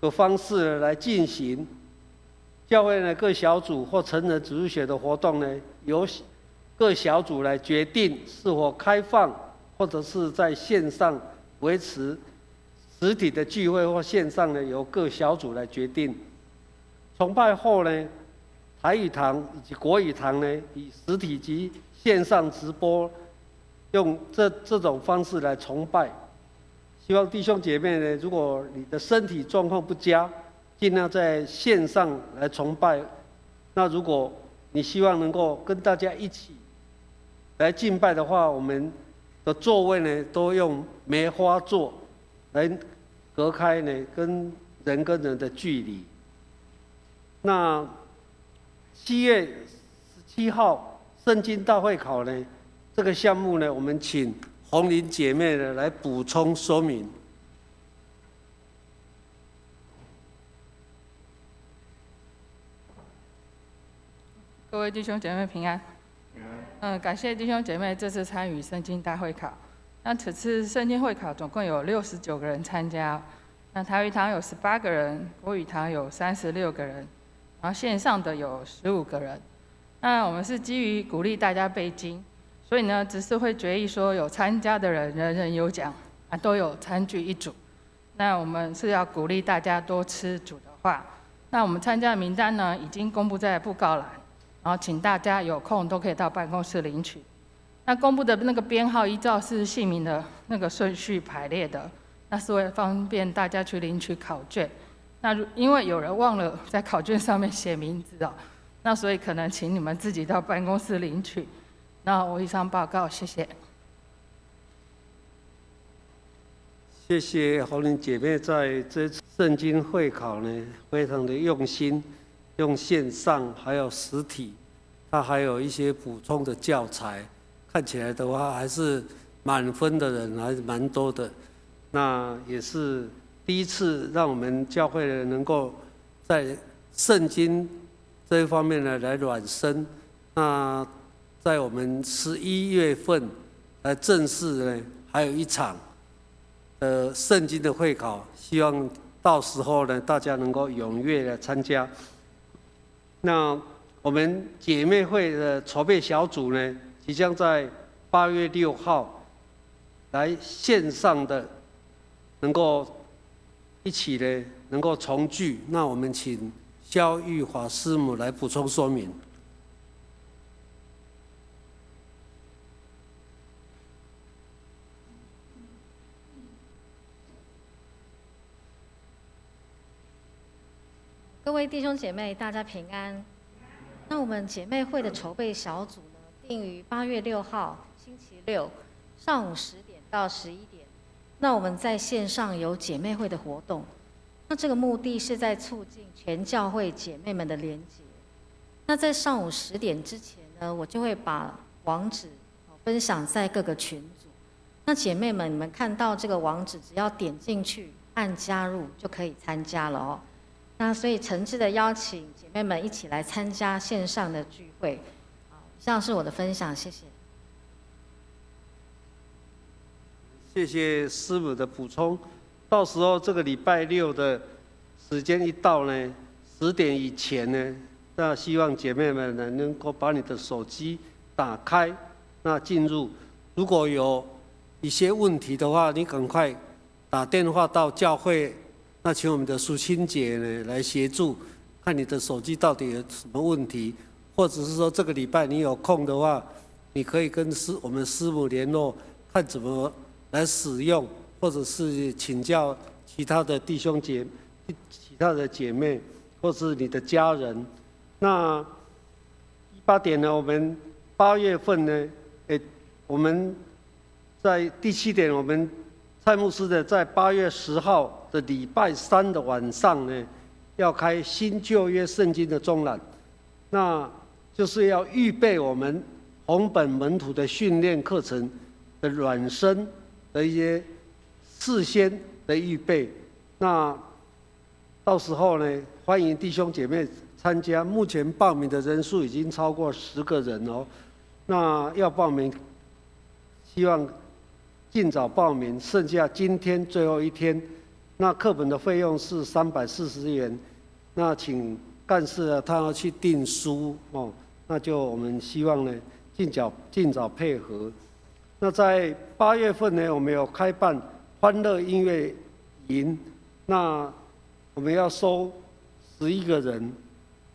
个方式来进行。教会呢各小组或成人主日学的活动呢，由各小组来决定是否开放，或者是在线上维持实体的聚会，或线上呢由各小组来决定。崇拜后呢，台语堂以及国语堂呢，以实体及线上直播，用这种方式来崇拜。希望弟兄姐妹呢，如果你的身体状况不佳，尽量在线上来崇拜。那如果你希望能够跟大家一起来敬拜的话，我们的座位呢都用梅花座来隔开呢跟人的距离。那7月7号圣经大会考呢，这个项目呢，我们请红林姐妹呢来补充说明。各位弟兄姐妹平安。感谢弟兄姐妹这次参与圣经大会考。那此次圣经会考总共有69个人参加，那台语堂有18个人，国语堂有36个人，然后线上的有15个人。那我们是基于鼓励大家背经，所以呢，执事会决议说有参加的人人人有奖，都有餐具1组。那我们是要鼓励大家多吃主的话。那我们参加的名单呢，已经公布在布告栏。然后请大家有空都可以到办公室领取。那公布的那个编号依照是姓名的那个顺序排列的，那是为方便大家去领取考卷。那因为有人忘了在考卷上面写名字哦，那所以可能请你们自己到办公室领取。那我以上报告，谢谢。谢谢红林姐妹在这次圣经会考呢，非常的用心。用线上还有实体，它还有一些补充的教材，看起来的话还是满分的人还是蛮多的。那也是第一次让我们教会呢能够在圣经这一方面呢来软身。那在我们11月份来正式呢还有一场圣经的会考，希望到时候呢大家能够踊跃来参加。那我们姐妹会的筹备小组呢，即将在8月6号来线上的，能够一起呢能够重聚。那我们请萧玉华师母来补充说明。各位弟兄姐妹，大家平安。那我们姐妹会的筹备小组呢，定于8月6号星期六上午10点到11点。那我们在线上有姐妹会的活动，那这个目的是在促进全教会姐妹们的连结。那在上午10点之前呢，我就会把网址分享在各个群组。那姐妹们，你们看到这个网址，只要点进去按加入就可以参加了哦。那所以诚挚的邀请姐妹们一起来参加线上的聚会。以上是我的分享，谢谢。谢谢师母的补充。到时候这个礼拜6的时间一到呢，10点以前呢，那希望姐妹们呢能够把你的手机打开，那进入。如果有一些问题的话，你赶快打电话到教会。那请我们的淑清姐呢来协助，看你的手机到底有什么问题，或者是说这个礼拜你有空的话，你可以跟我们师母联络，看怎么来使用，或者是请教其他的弟兄其他的姐妹，或是你的家人。那8点呢，我们8月份呢，我们在第7点，我们蔡牧师的在8月10号的礼拜3的晚上呢，要开新旧约圣经的综览，那就是要预备我们红本门徒的训练课程的软身的一些事先的预备。那到时候呢，欢迎弟兄姐妹参加。目前报名的人数已经超过10个人哦。那要报名，希望尽早报名，剩下今天最后一天。那课本的费用是340元，那请干事他要去订书哦，那就我们希望呢尽早配合。那在8月份呢，我们有开办欢乐音乐营，那我们要收11个人，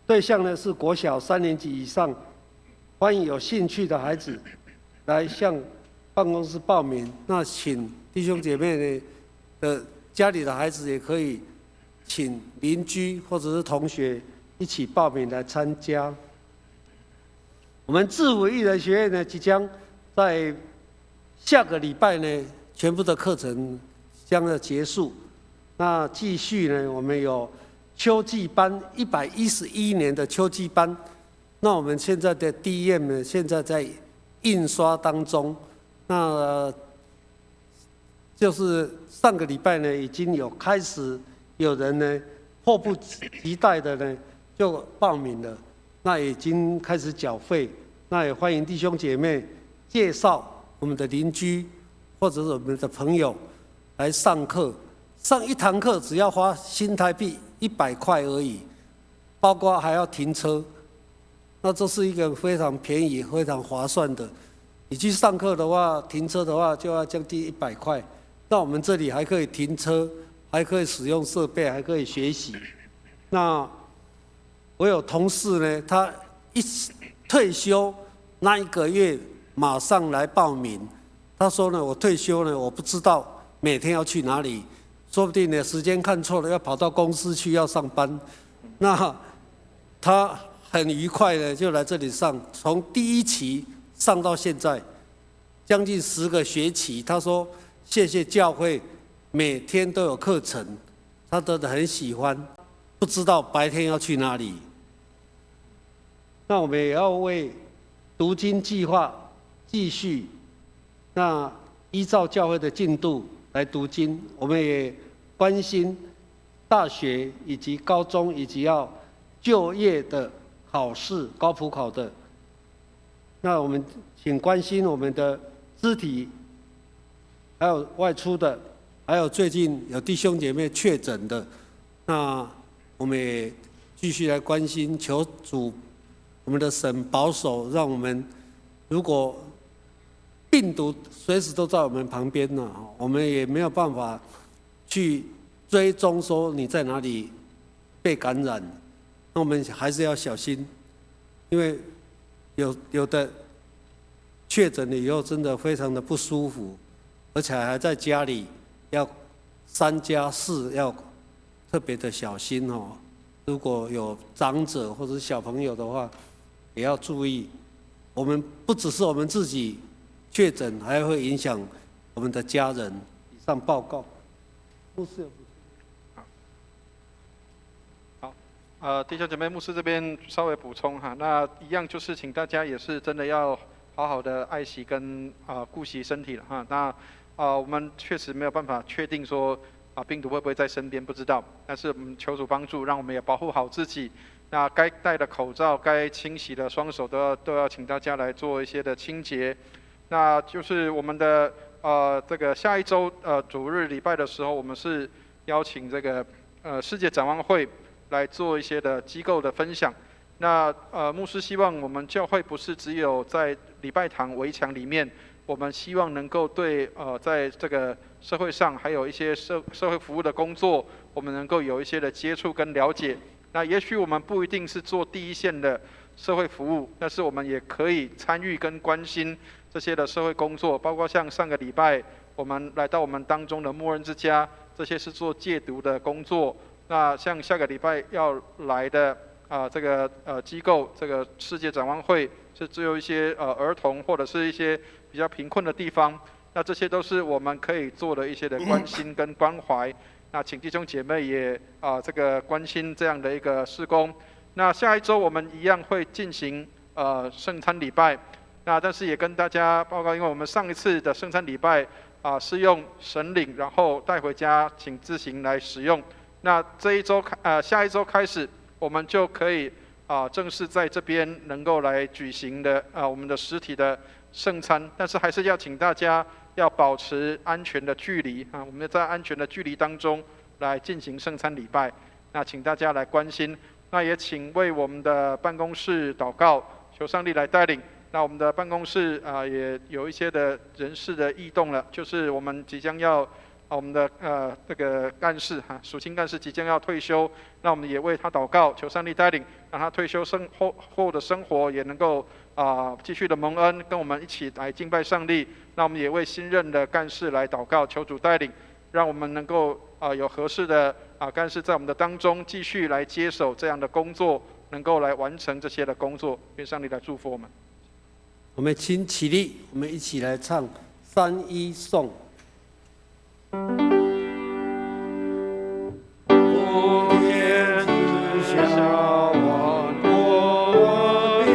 对象呢是国小3年级以上，欢迎有兴趣的孩子来向办公室报名。那请弟兄姐妹呢的家里的孩子也可以请邻居或者是同学一起报名来参加。我们自辅艺人学院呢，即将在下个礼拜呢，全部的课程将要结束。那继续呢，我们有秋季班111年的秋季班，那我们现在的 DM 呢，现在在印刷当中。那就是上个礼拜呢，已经有开始有人呢迫不及待的呢就报名了，那已经开始缴费。那也欢迎弟兄姐妹介绍我们的邻居或者是我们的朋友来上课。上一堂课只要花新台币100块而已，包括还要停车。那这是一个非常便宜、非常划算的。你去上课的话，停车的话就要将近100块。那我们这里还可以停车，还可以使用设备，还可以学习。那我有同事呢，他一退休那1个月马上来报名。他说呢，我退休呢，我不知道每天要去哪里，说不定呢时间看错了，要跑到公司去要上班。那他很愉快的就来这里上，从第1期上到现在，将近10个学期。他说谢谢教会，每天都有课程，他真的很喜欢，不知道白天要去哪里。那我们也要为读经计划继续，那依照教会的进度来读经。我们也关心大学以及高中以及要就业的考试，高普考的。那我们请关心我们的肢体，还有外出的，还有最近有弟兄姐妹确诊的，那我们也继续来关心，求主我们的神保守，让我们如果病毒随时都在我们旁边呢，我们也没有办法去追踪说你在哪里被感染，那我们还是要小心，因为有的确诊了以后真的非常的不舒服，而且还在家里要3+4，要特别的小心哦。如果有长者或者是小朋友的话，也要注意。我们不只是我们自己确诊，还会影响我们的家人。以上报告。牧师有补充。好，弟兄姐妹，牧师这边稍微补充哈。那一样就是请大家也是真的要好好的爱惜跟顾惜身体了哈。那我们确实没有办法确定说病毒会不会在身边，不知道。但是我们求主帮助，让我们也保护好自己。那该戴的口罩、该清洗的双手都要请大家来做一些的清洁。那就是我们的这个下一周主日礼拜的时候，我们是邀请这个世界展望会来做一些的机构的分享。那牧师希望我们教会不是只有在礼拜堂围墙里面，我们希望能够对在这个社会上还有一些社会服务的工作，我们能够有一些的接触跟了解。那也许我们不一定是做第一线的社会服务，但是我们也可以参与跟关心这些的社会工作，包括像上个礼拜我们来到我们当中的牧人之家，这些是做戒毒的工作。那像下个礼拜要来的这个机构，这个世界展望会是只有一些儿童或者是一些比较贫困的地方，那这些都是我们可以做的一些的关心跟关怀。那请弟兄姐妹也这个关心这样的一个事工。那下一周我们一样会进行圣餐礼拜。那但是也跟大家报告，因为我们上一次的圣餐礼拜是用神领，然后带回家请自行来使用。那下一周开始，我们就可以正式在这边能够来举行的我们的实体的圣餐。但是还是要请大家要保持安全的距离我们在安全的距离当中来进行圣餐礼拜。那请大家来关心，那也请为我们的办公室祷告，求上帝来带领。那我们的办公室也有一些的人事的异动了，就是我们即将要我们的这个干事属青干事即将要退休，那我们也为他祷告，求上帝带领，让他退休后的生活也能够继续的蒙恩，跟我们一起来敬拜上帝。那我们也为新任的干事来祷告，求主带领，让我们能够有合适的干事在我们的当中继续来接手这样的工作，能够来完成这些的工作。愿上帝来祝福我们。我们请起立，我们一起来唱3-1颂。普天之下万国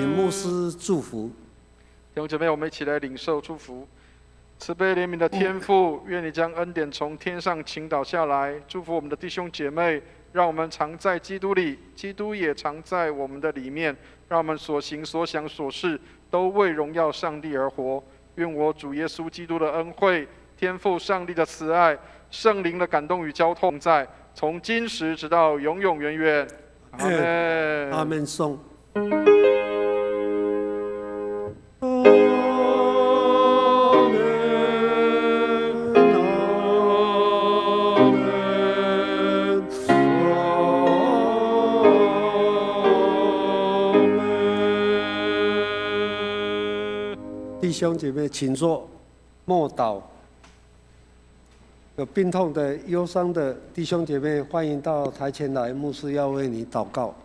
请牧师祝福。弟兄姐妹，我们一起来领受祝福。慈悲怜悯的天父，愿你将恩典从天上倾倒下来，祝福我们的弟兄姐妹，让我们常在基督里，基督也常在我们的里面，让我们所行所想所事都为荣耀上帝而活。愿我主耶稣基督的恩惠、天父上帝的慈爱、圣灵的感动与交通在，从今时直到永永远远。阿门。阿门。颂。弟兄姐妹，请坐，默祷。有病痛的、忧伤的弟兄姐妹，欢迎到台前来，牧师要为你祷告。